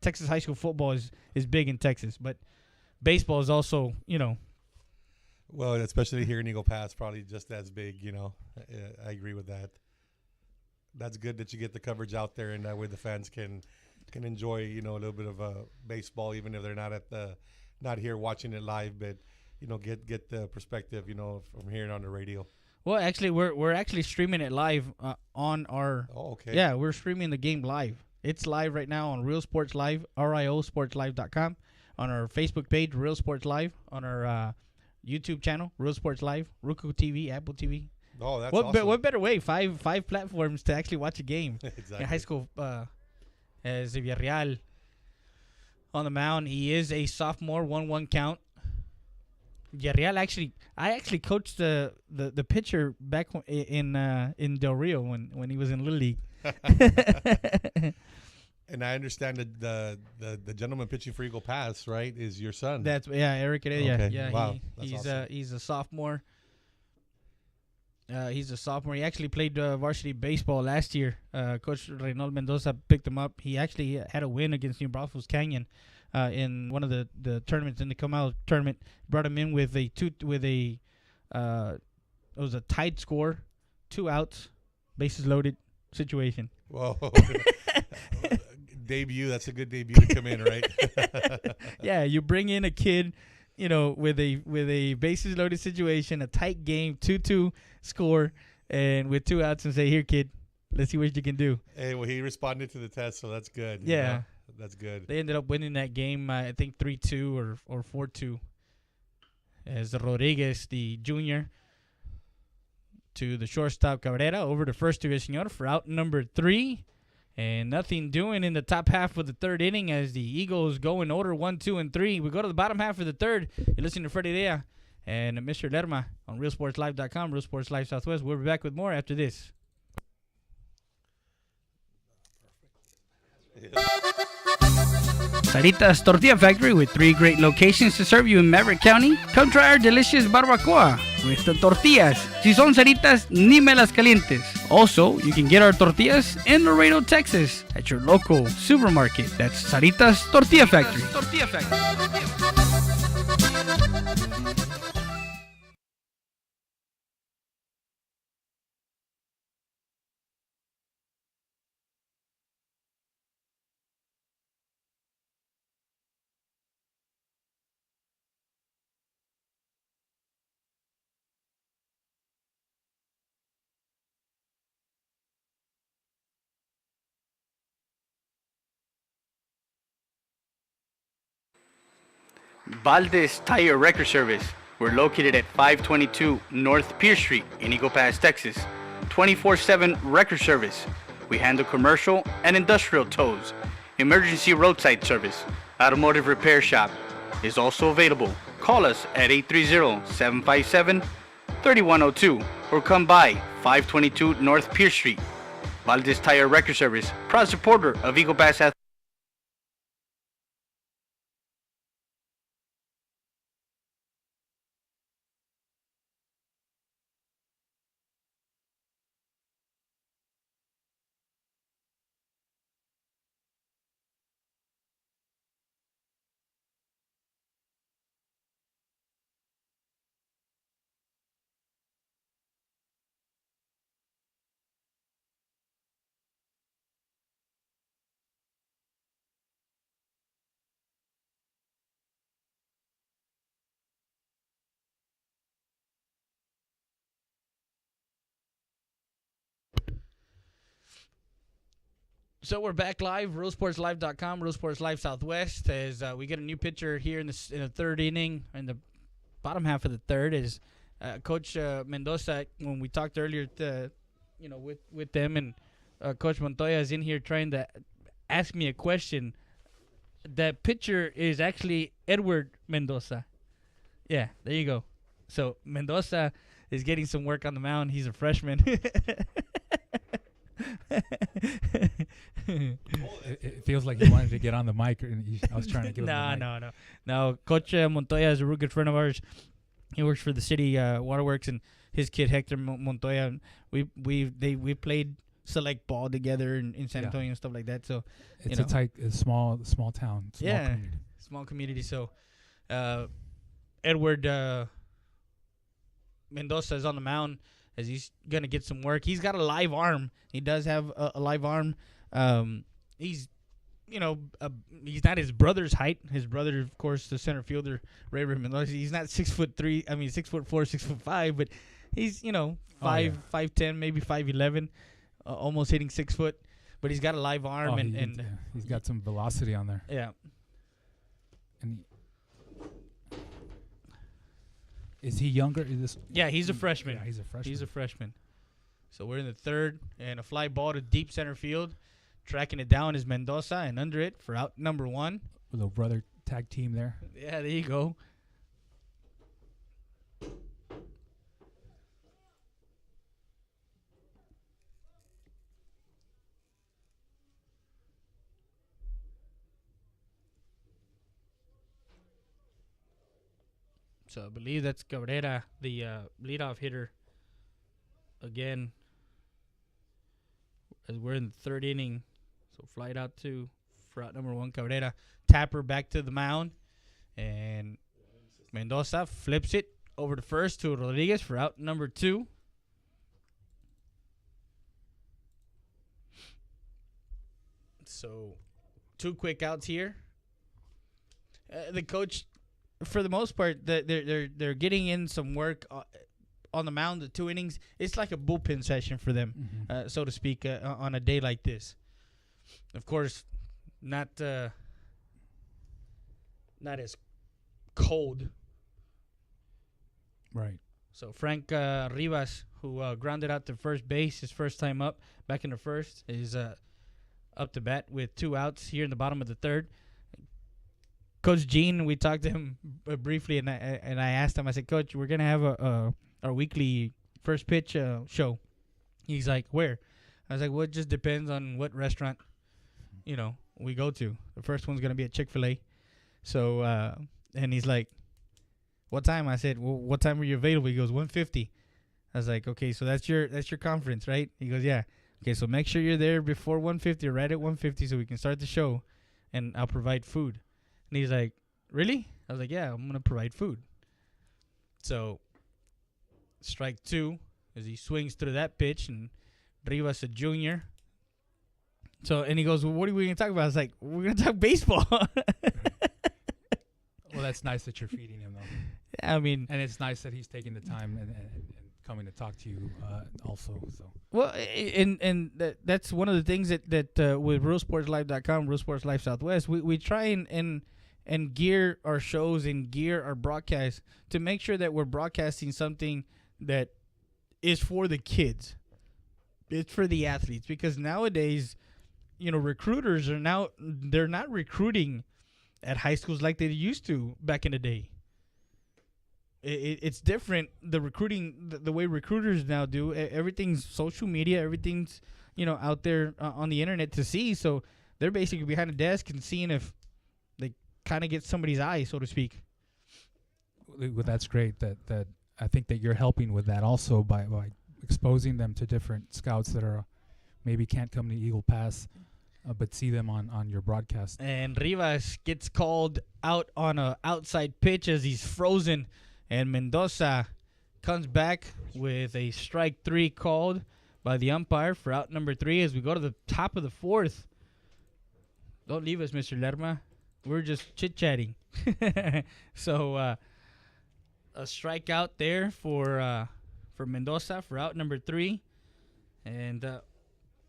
Texas high school football is big in Texas, but baseball is also, Well, especially here in Eagle Pass, probably just as big. I agree with that. That's good that you get the coverage out there, and that way the fans can enjoy, a little bit of baseball, even if they're not here watching it live, but get the perspective, from hearing on the radio. Well, actually, we're actually streaming it live on our. Oh, okay. Yeah, we're streaming the game live. It's live right now on Real Sports Live, RIOSportsLive.com, on our Facebook page, Real Sports Live, on our YouTube channel, Real Sports Live, Roku TV, Apple TV. Oh, that's awesome. What better way? Five platforms to actually watch a game. Exactly. In high school, as Villarreal on the mound. He is a sophomore, 1-1 count. Villarreal I actually coached the pitcher back in Del Rio when he was in Little League. And I understand that the gentleman pitching for Eagle Pass, right, is your son. That's Eric. Yeah, Okay. yeah. Wow. He's That's awesome. he's a sophomore. He's a sophomore. He actually played varsity baseball last year. Coach Reynald Mendoza picked him up. He actually had a win against New Braunfels Canyon in one of the tournaments in the Comal tournament. Brought him in with it was a tied score, 2 outs, bases loaded situation. Whoa. Debut. That's a good debut to come in, right? Yeah, you bring in a kid, with a bases loaded situation, a tight game, 2-2 score, and with 2 outs, and say, "Here, kid, let's see what you can do." Hey, well, he responded to the test, so that's good. Yeah. That's good. They ended up winning that game, I think 3-2 or 4-2. As Rodriguez, the junior, to the shortstop Cabrera, over to first to Villaseñor for out number 3. And nothing doing in the top half of the third inning as the Eagles go in order 1, 2, and 3. We go to the bottom half of the third. You're listening to Freddie Dea and Mr. Lerma on RealSportsLive.com, Real Sports Live Southwest. We'll be back with more after this. Saritas Tortilla Factory, with 3 great locations to serve you in Maverick County. Come try our delicious barbacoa with the tortillas. Si son Saritas, ni me las calientes. Also, you can get our tortillas in Laredo, Texas at your local supermarket. That's Saritas Tortilla Factory. Valdez Tire Record Service. We're located at 522 North Pierce Street in Eagle Pass, Texas. 24/7 record service. We handle commercial and industrial tows, emergency roadside service, automotive repair shop, is also available. Call us at 830-757-3102 or come by 522 North Pierce Street. Valdez Tire Record Service, proud supporter of Eagle Pass Athletics. So we're back live, RealSportsLive.com, Real Sports Live Southwest, as we get a new pitcher here in the third inning. In the bottom half of the third is Coach Mendoza. When we talked earlier, with them, and Coach Montoya is in here trying to ask me a question. That pitcher is actually Edward Mendoza. Yeah, there you go. So Mendoza is getting some work on the mound. He's a freshman. It feels like he wanted to get on the mic, and I was trying to give him the mic. No. Coach Montoya is a real good friend of ours. He works for the city waterworks, and his kid Hector Montoya. We played select ball together in San Antonio and stuff like that. So it's a small town, community. Small community. So Edward Mendoza is on the mound as he's gonna get some work. He's got a live arm. He does have a live arm. He's he's not his brother's height. His brother, of course, the center fielder, Ray Mendoza. He's not 6'3". 6'4", 6'5", but he's 5'10", maybe 5'11", almost hitting 6 foot. But he's got a live arm and he's got some velocity on there. Yeah. And is he younger? Yeah, he's a freshman. Yeah, he's a freshman. So we're in the third, and a fly ball to deep center field. Tracking it down is Mendoza, and under it for out number one. A little brother tag team there. Yeah, there you go. So I believe that's Cabrera, the leadoff hitter. Again, as we're in the third inning. So fly it out for out number one, Cabrera. Tapper back to the mound. And Mendoza flips it over to first to Rodriguez for out number two. So 2 quick outs here. The coach, for the most part, they're getting in some work on the mound. The 2 innings, it's like a bullpen session for them, so to speak, on a day like this. Of course, not as cold. Right. So Frank Rivas, who grounded out to first base his first time up, back in the first, is up to bat with 2 outs here in the bottom of the third. Coach Gene, we talked to him briefly, and I asked him, I said, Coach, we're going to have our weekly first pitch show. He's like, where? I was like, well, it just depends on what restaurant, we go to. The first one's going to be at Chick-fil-A. So, and he's like, what time? I said, well, what time are you available? He goes, 1:50. I was like, okay, so that's your conference, right? He goes, yeah. Okay, so make sure you're there before 1:50 or right at 1:50 so we can start the show, and I'll provide food. And he's like, really? I was like, yeah, I'm going to provide food. So, strike 2 as he swings through that pitch, and Rivas, a junior. So, and he goes, well, what are we going to talk about? I was like, we're going to talk baseball. Well, that's nice that you're feeding him, though. I mean. And it's nice that he's taking the time and coming to talk to you also. So. Well, and that's one of the things that with RealSportsLive.com, Real Sports Live Southwest, we try and gear our shows and gear our broadcasts to make sure that we're broadcasting something that is for the kids. It's for the athletes, because nowadays, recruiters they're not recruiting at high schools like they used to back in the day. It's different. The recruiting, the way recruiters now do, everything's social media. Everything's out there on the internet to see. So they're basically behind a desk and seeing if they kind of get somebody's eye, so to speak. Well, that's great. That I think that you're helping with that also by exposing them to different scouts that are maybe can't come to Eagle Pass, but see them on your broadcast. And Rivas gets called out on a outside pitch as he's frozen, and Mendoza comes back with a strike 3 called by the umpire for out number 3 as we go to the top of the 4th. Don't leave us, Mr. Lerma. We're just chit-chatting. So a strikeout there for Mendoza for out number 3. And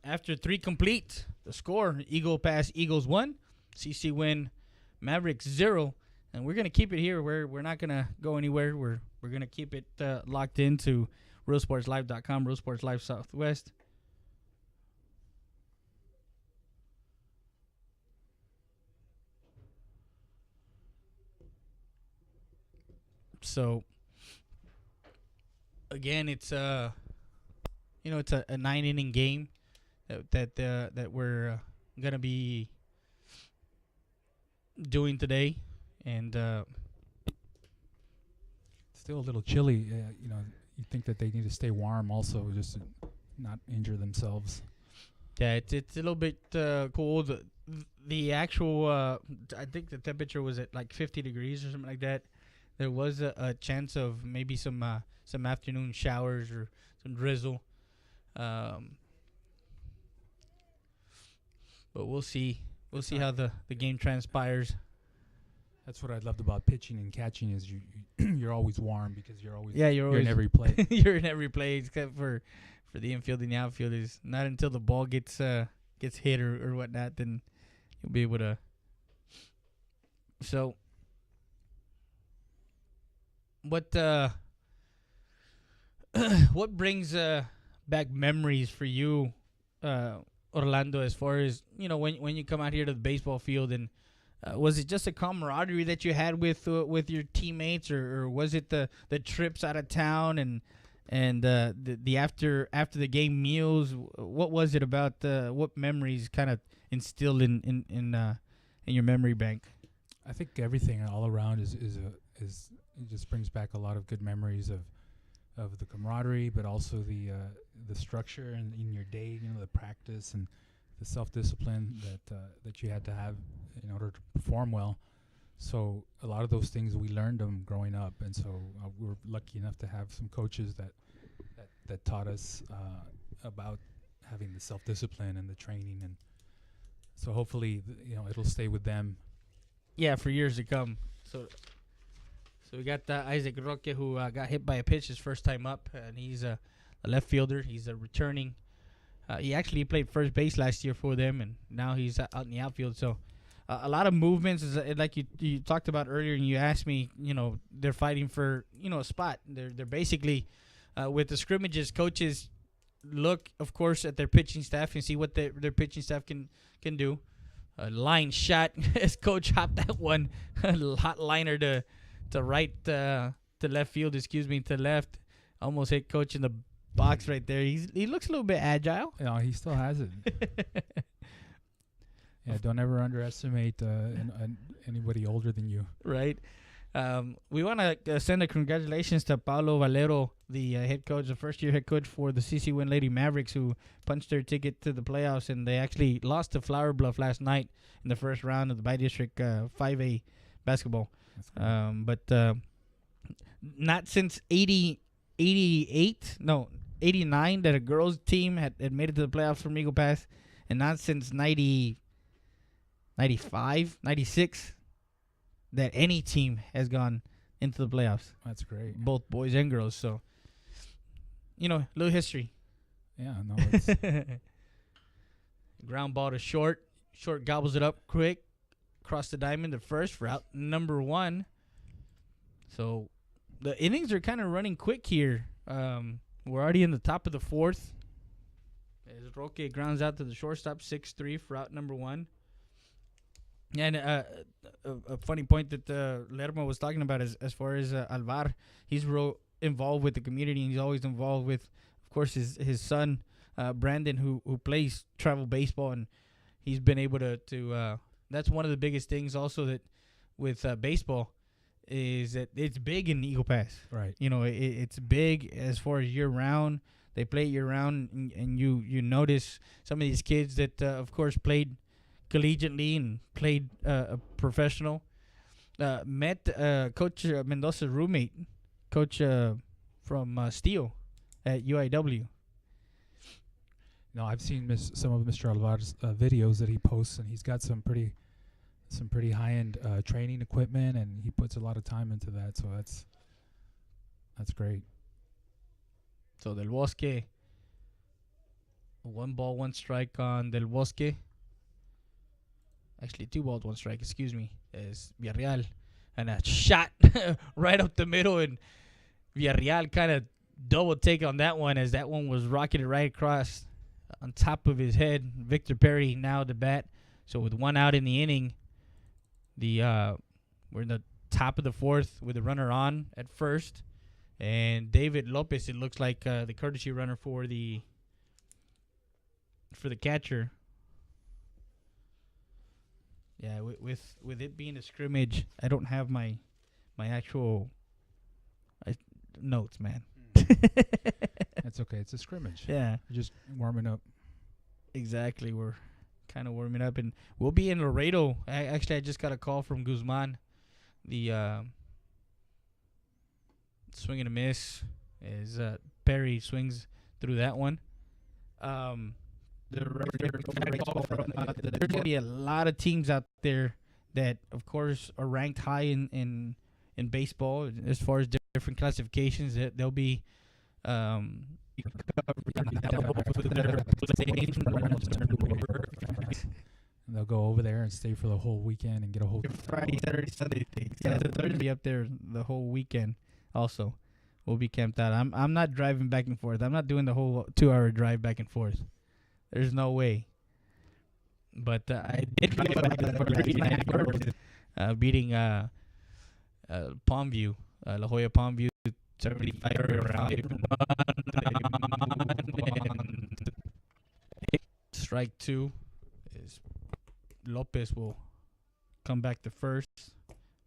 after 3 complete, the score, Eagle Pass Eagles 1, CC Winn Mavericks 0. And we're going to keep it here. We're not going to go anywhere. We're going to keep it locked into RealSportsLive.com, Real Sports Live Southwest. So again, it's it's a 9-inning game that we're gonna be doing today, and Still a little chilly. You think that they need to stay warm also, just to not injure themselves. yeah, it's a little bit cold. The actual I think the temperature was at like 50 degrees or something like that. There was a chance of maybe some afternoon showers or some drizzle. But we'll see. We'll see how the game transpires. That's what I loved about pitching and catching is you're always warm because you're always You're in always every play. you're in every play except for the infield and the outfield. Is not until the ball gets hit or whatnot, then you'll be able to. So what what brings back memories for you, Orlando, as far as when you come out here to the baseball field, and was it just a camaraderie that you had with your teammates, or was it the trips out of town and the after the game meals? What was it about? What memories kind of instilled in your memory bank? I think everything all around is it just brings back a lot of good memories of the camaraderie, but also the structure and in your day, the practice and the self-discipline that you had to have in order to perform well. So a lot of those things we learned them growing up, and so we were lucky enough to have some coaches that taught us about having the self-discipline and the training, and so hopefully it'll stay with them. Yeah, for years to come. So we got Isaac Roque, who got hit by a pitch his first time up, and he's a left fielder. He's a returning. He actually played first base last year for them, and now he's out in the outfield. So a lot of movements, like you talked about earlier, and you asked me. They're fighting for a spot. They're basically with the scrimmages. Coaches look, of course, at their pitching staff and see what their pitching staff can do. A line shot as coach hopped that one, hot liner to right to left field. To left, almost hit coach in the box right there. He looks a little bit agile. He still has it. Yeah, don't ever underestimate anybody older than you. Right. We want to send a congratulations to Paulo Valero, the head coach, the first-year head coach for the CC Winn Lady Mavericks, who punched their ticket to the playoffs, and they actually lost to Flower Bluff last night in the first round of the Bi-District 5A basketball. But not since 89 that a girls team had made it to the playoffs from Eagle Pass, and not since 95, 96 that any team has gone into the playoffs. That's great. Both boys and girls. So, little history. Yeah, no, it's Ground ball to short. Short gobbles it up quick. Cross the diamond to first for out number 1. So, the innings are kind of running quick here. We're already in the top of the 4th. As Roque grounds out to the shortstop, 6-3 for out number 1. And a funny point that Lerma was talking about is as far as Alvar, he's real involved with the community, and he's always involved with, of course, his son Brandon, who plays travel baseball, and he's been able to that's one of the biggest things also that with baseball is that it's big in Eagle Pass. Right. You know, it's big as far as year round. They play it year round, and you notice some of these kids that, of course, played collegiately and played professional. Met Coach Mendoza's roommate, Coach from Steel at UIW. No, I've seen some of Mr. Alvar's videos that he posts, and he's got some pretty high-end training equipment, and he puts a lot of time into that. So that's great. So Del Bosque, 1 ball, 1 strike on Del Bosque. Actually, 2 balls, 1 strike. Excuse me. Is Villarreal, and a shot right up the middle, and Villarreal kind of double take on that one, as that one was rocketed right across on top of his head. Victor Perry now the bat. So with 1 out in the inning, we're in the top of the 4th with the runner on at first, and David Lopez, it looks like the courtesy runner for the catcher. Yeah, with it being a scrimmage, I don't have my actual notes, man. That's okay. It's a scrimmage. Yeah, You're just warming up. exactly. We're kind of warming up, and we'll be in Laredo. I just got a call from Guzman. The swing and a miss is Perry swings through that one. There's gonna be a lot of teams out there that, of course, are ranked high in baseball as far as different classifications. They'll be And they'll go over there and stay for the whole weekend and get a whole Friday, Saturday, Sunday things. Yeah, they're gonna be up there the whole weekend. Also, we'll be camped out. I'm not driving back and forth. I'm not doing the whole 2-hour drive back and forth. There's no way. But I did beating Palmview, La Jolla Palmview, 75 around. Strike 2 is Lopez will come back to first.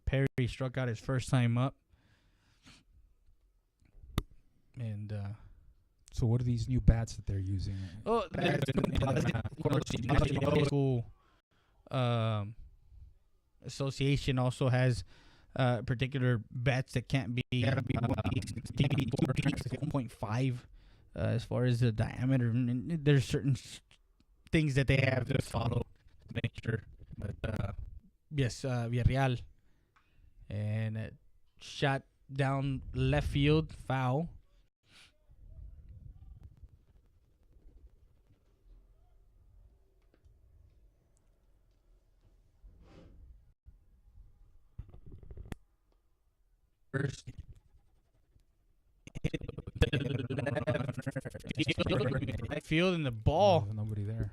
Perry struck out his first time up. And So what are these new bats that they're using? of course, the school association also has particular bats that can't be 1.5 as far as the diameter. And there's certain things that they have to follow to make sure. But yes, Villarreal, and shot down left field, foul. First field in the ball, Oh, nobody there.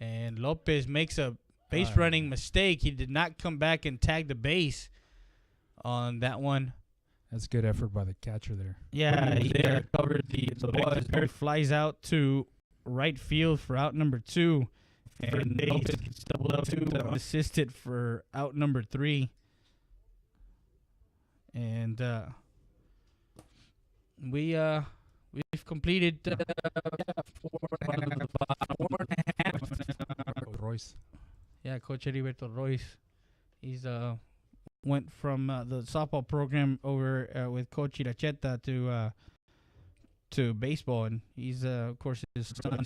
and Lopez makes a base running mistake. He did not come back and tag the base on that one. That's good effort by the catcher there. Yeah, he covered the ball. Flies out to right field for out number 2, and Lopez gets doubled up to assisted for out number 3. And we've completed 4.5. Royce. Yeah, Coach Heriberto Royce. He's went from the softball program over with Coach Iracheta to baseball, and he's of course his son.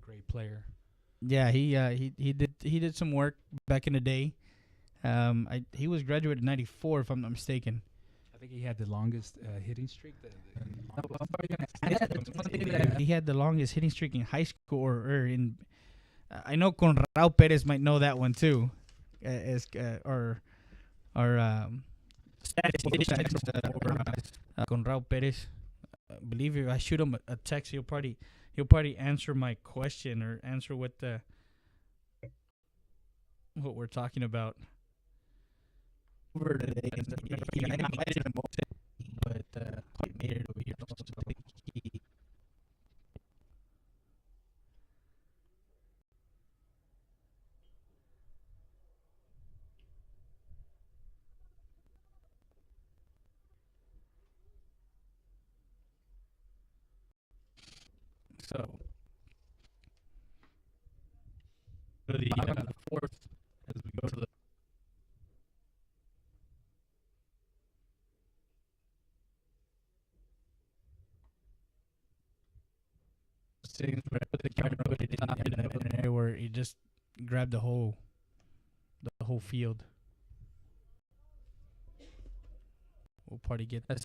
Great player. Yeah, he did some work back in the day. He was graduated in '94, if I'm not mistaken. I think he had the longest hitting streak. He had the longest hitting streak in high school, or in. I know Conrao Perez might know that one too, as our statistician Conrao Perez. I believe if I shoot him a text, he'll probably he'll probably answer my question or answer what we're talking about. But made it over here. So, the fourth, as we go to the sixth, the camera in an area where he just grabbed the whole field. We'll probably get that.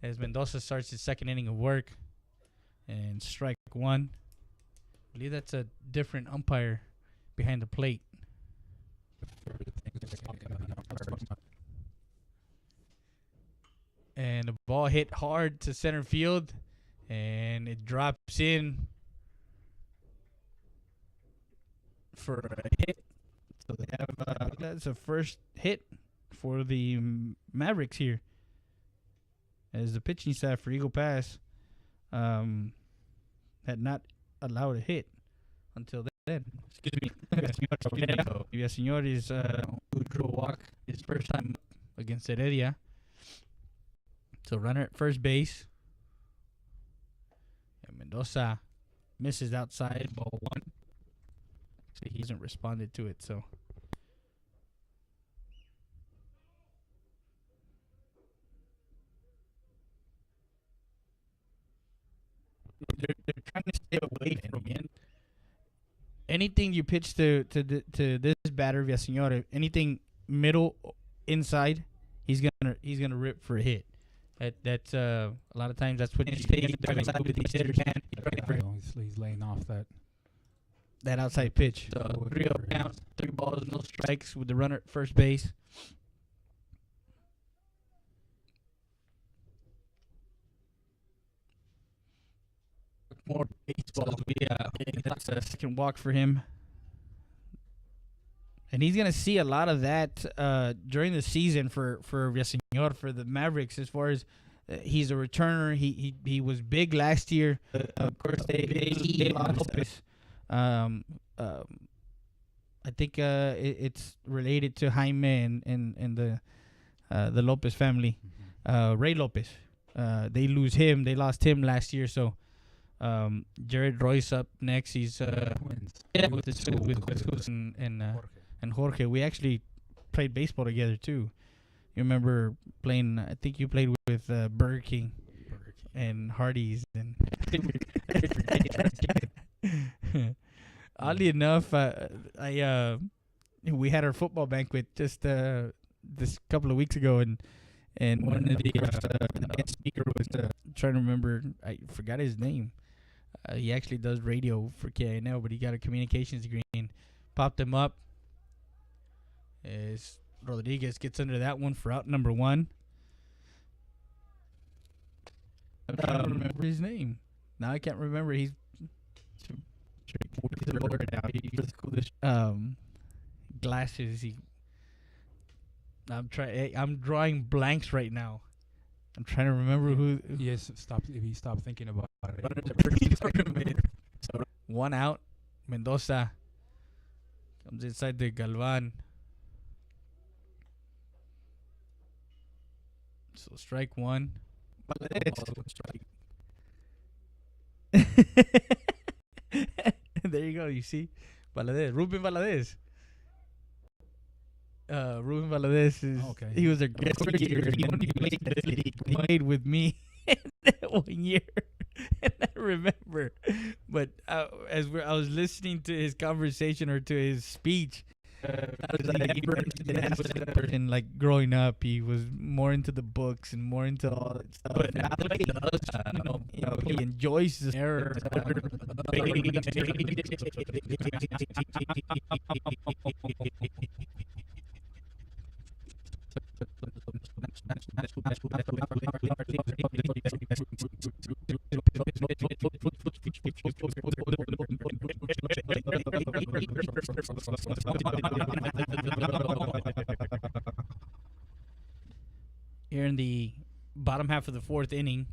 As Mendoza starts his second inning of work, and strike one. I believe that's a different umpire behind the plate. And the ball hit hard to center field, and it drops in for a hit. So they have that's a first hit for the Mavericks here, as the pitching staff for Eagle Pass had not allowed a hit until then. Excuse me. Villaseñor is who drew a walk his first time against Heredia. So runner at first base. And Mendoza misses outside, ball one. So he hasn't responded to it, so. They're trying to stay away from him. Anything you pitch to this batter, Villaseñor, anything middle inside, he's gonna rip for a hit. That's a lot of times that's what he's laying off that outside pitch. So 3-0 count, 3 balls, no strikes with the runner at first base. More baseballs. That's a second walk for him. And he's going to see a lot of that during the season for Villaseñor, for the Mavericks, as far as he's a returner. He was big last year. Of course, they lost Lopez. I think it's related to Jaime and the Lopez family. Ray Lopez. They lose him. They lost him last year, so Jared Royce up next. He's with Jesus and Jorge. We actually played baseball together too. You remember playing? I think you played with Burger King and Hardee's. And oddly enough, we had our football banquet just this couple of weeks ago, and one of the speaker was trying to remember. I forgot his name. He actually does radio for KNL, but he got a communications degree and popped him up. As Rodriguez gets under that one for out number 1. I'm trying to remember his name. Now I can't remember. He's glasses. I'm drawing blanks right now. I'm trying to remember who. Yes, if he stopped thinking about it. One out. Mendoza comes inside the Galvan. So strike one. There you go. You see, Ruben Valadez. Ruben Valadez is. Okay. He was a guest speaker. He played with me that 1 year, and I remember. But I was listening to his conversation or to his speech. And like growing up, he was more into the books and more into all that stuff. But now he does, he enjoys this error. Here in the bottom half of the fourth inning.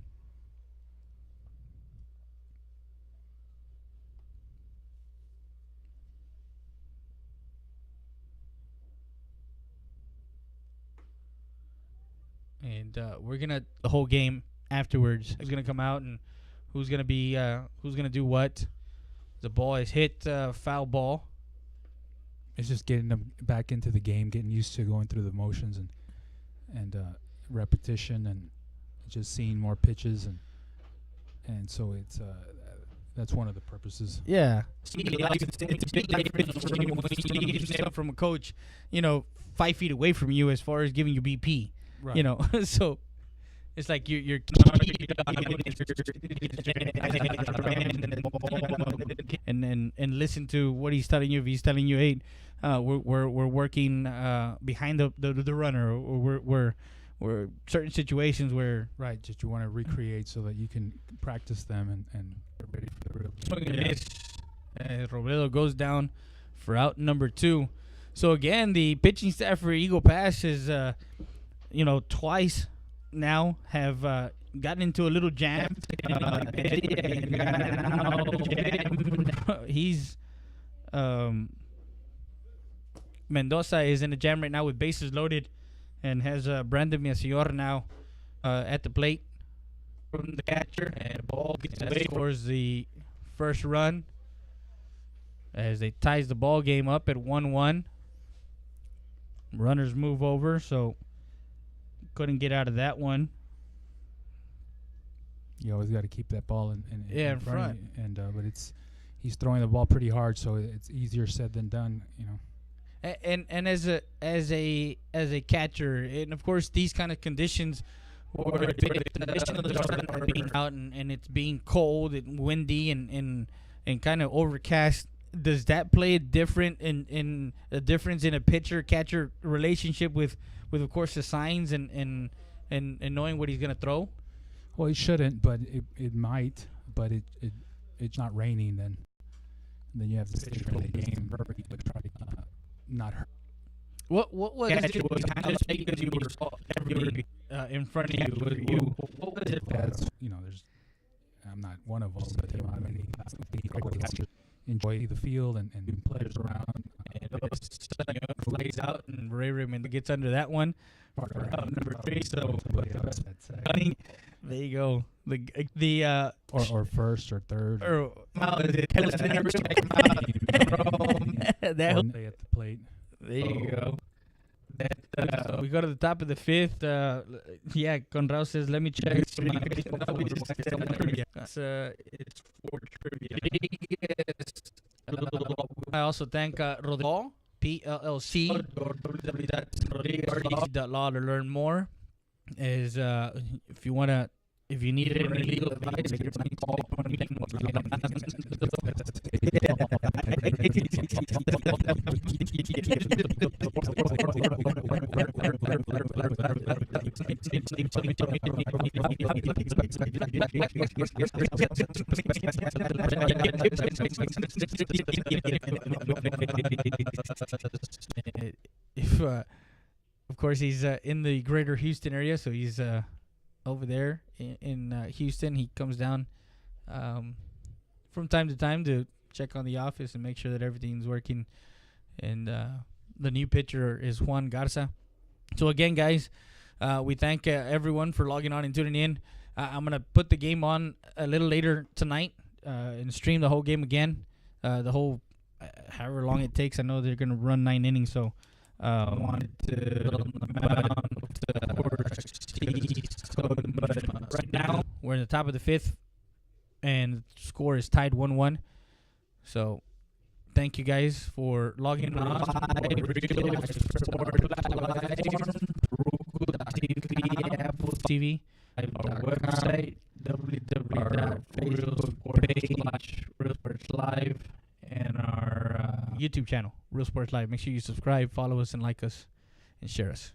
And we're gonna the whole game afterwards is gonna come out and who's gonna do what. The ball is hit, foul ball. It's just getting them back into the game, getting used to going through the motions and repetition and just seeing more pitches and so it's that's one of the purposes. Yeah. From a coach, 5 feet away from you as far as giving you BP. Right. So it's like you're and listen to what he's telling you. If he's telling you, hey, we're working behind the runner, or we're certain situations where Right, that you want to recreate so that you can practice them and get ready for the real game. Robledo goes down for out number 2. So again, the pitching staff for Eagle Pass is twice now have gotten into a little jam. He's Mendoza is in a jam right now with bases loaded and has Brandon Villaseñor now at the plate from the catcher, and ball gets away, scores the first run as they ties the ball game up at 1-1. Runners move over, so couldn't get out of that one. You always got to keep that ball in front. of you. And but he's throwing the ball pretty hard, so it's easier said than done. And as a catcher, and of course these kind of conditions where are being out and it's being cold and windy and kind of overcast, does that play a difference in a pitcher catcher relationship with of course the signs and knowing what he's gonna throw? Well, it shouldn't, but it might. But it's not raining, then you have to stay for the game. Not hurt. What was it? Because you were in front of you. What was it? There's. I'm not one of them, but there are many catchers enjoy the field and players around. And flags out, and Ray Raymond gets under that one. Number 3. So there you go. The or first or third. That at the plate. There you go. We go to the top of the 5th. Conrao says, let me check. It's for trivia. I also thank Rodrigo, PLLC, www.rodriguez.law to learn more. If you need any legal advice, call of course, he's in the greater Houston area, so he's over there in Houston. He comes down from time to time to check on the office and make sure that everything's working. And the new pitcher is Juan Garza. So again, guys, we thank everyone for logging on and tuning in. I'm going to put the game on a little later tonight and stream the whole game again. The whole, however long it takes. I know they're going to run 9 innings, so wanted to right now we're in the top of the 5th and the score is tied 1-1. So thank you guys for logging on. Apple TV, our website, www.facebook.com/RealSportsLive, and our YouTube channel, Real Sports Live. Make sure you subscribe, follow us, and like us, and share us.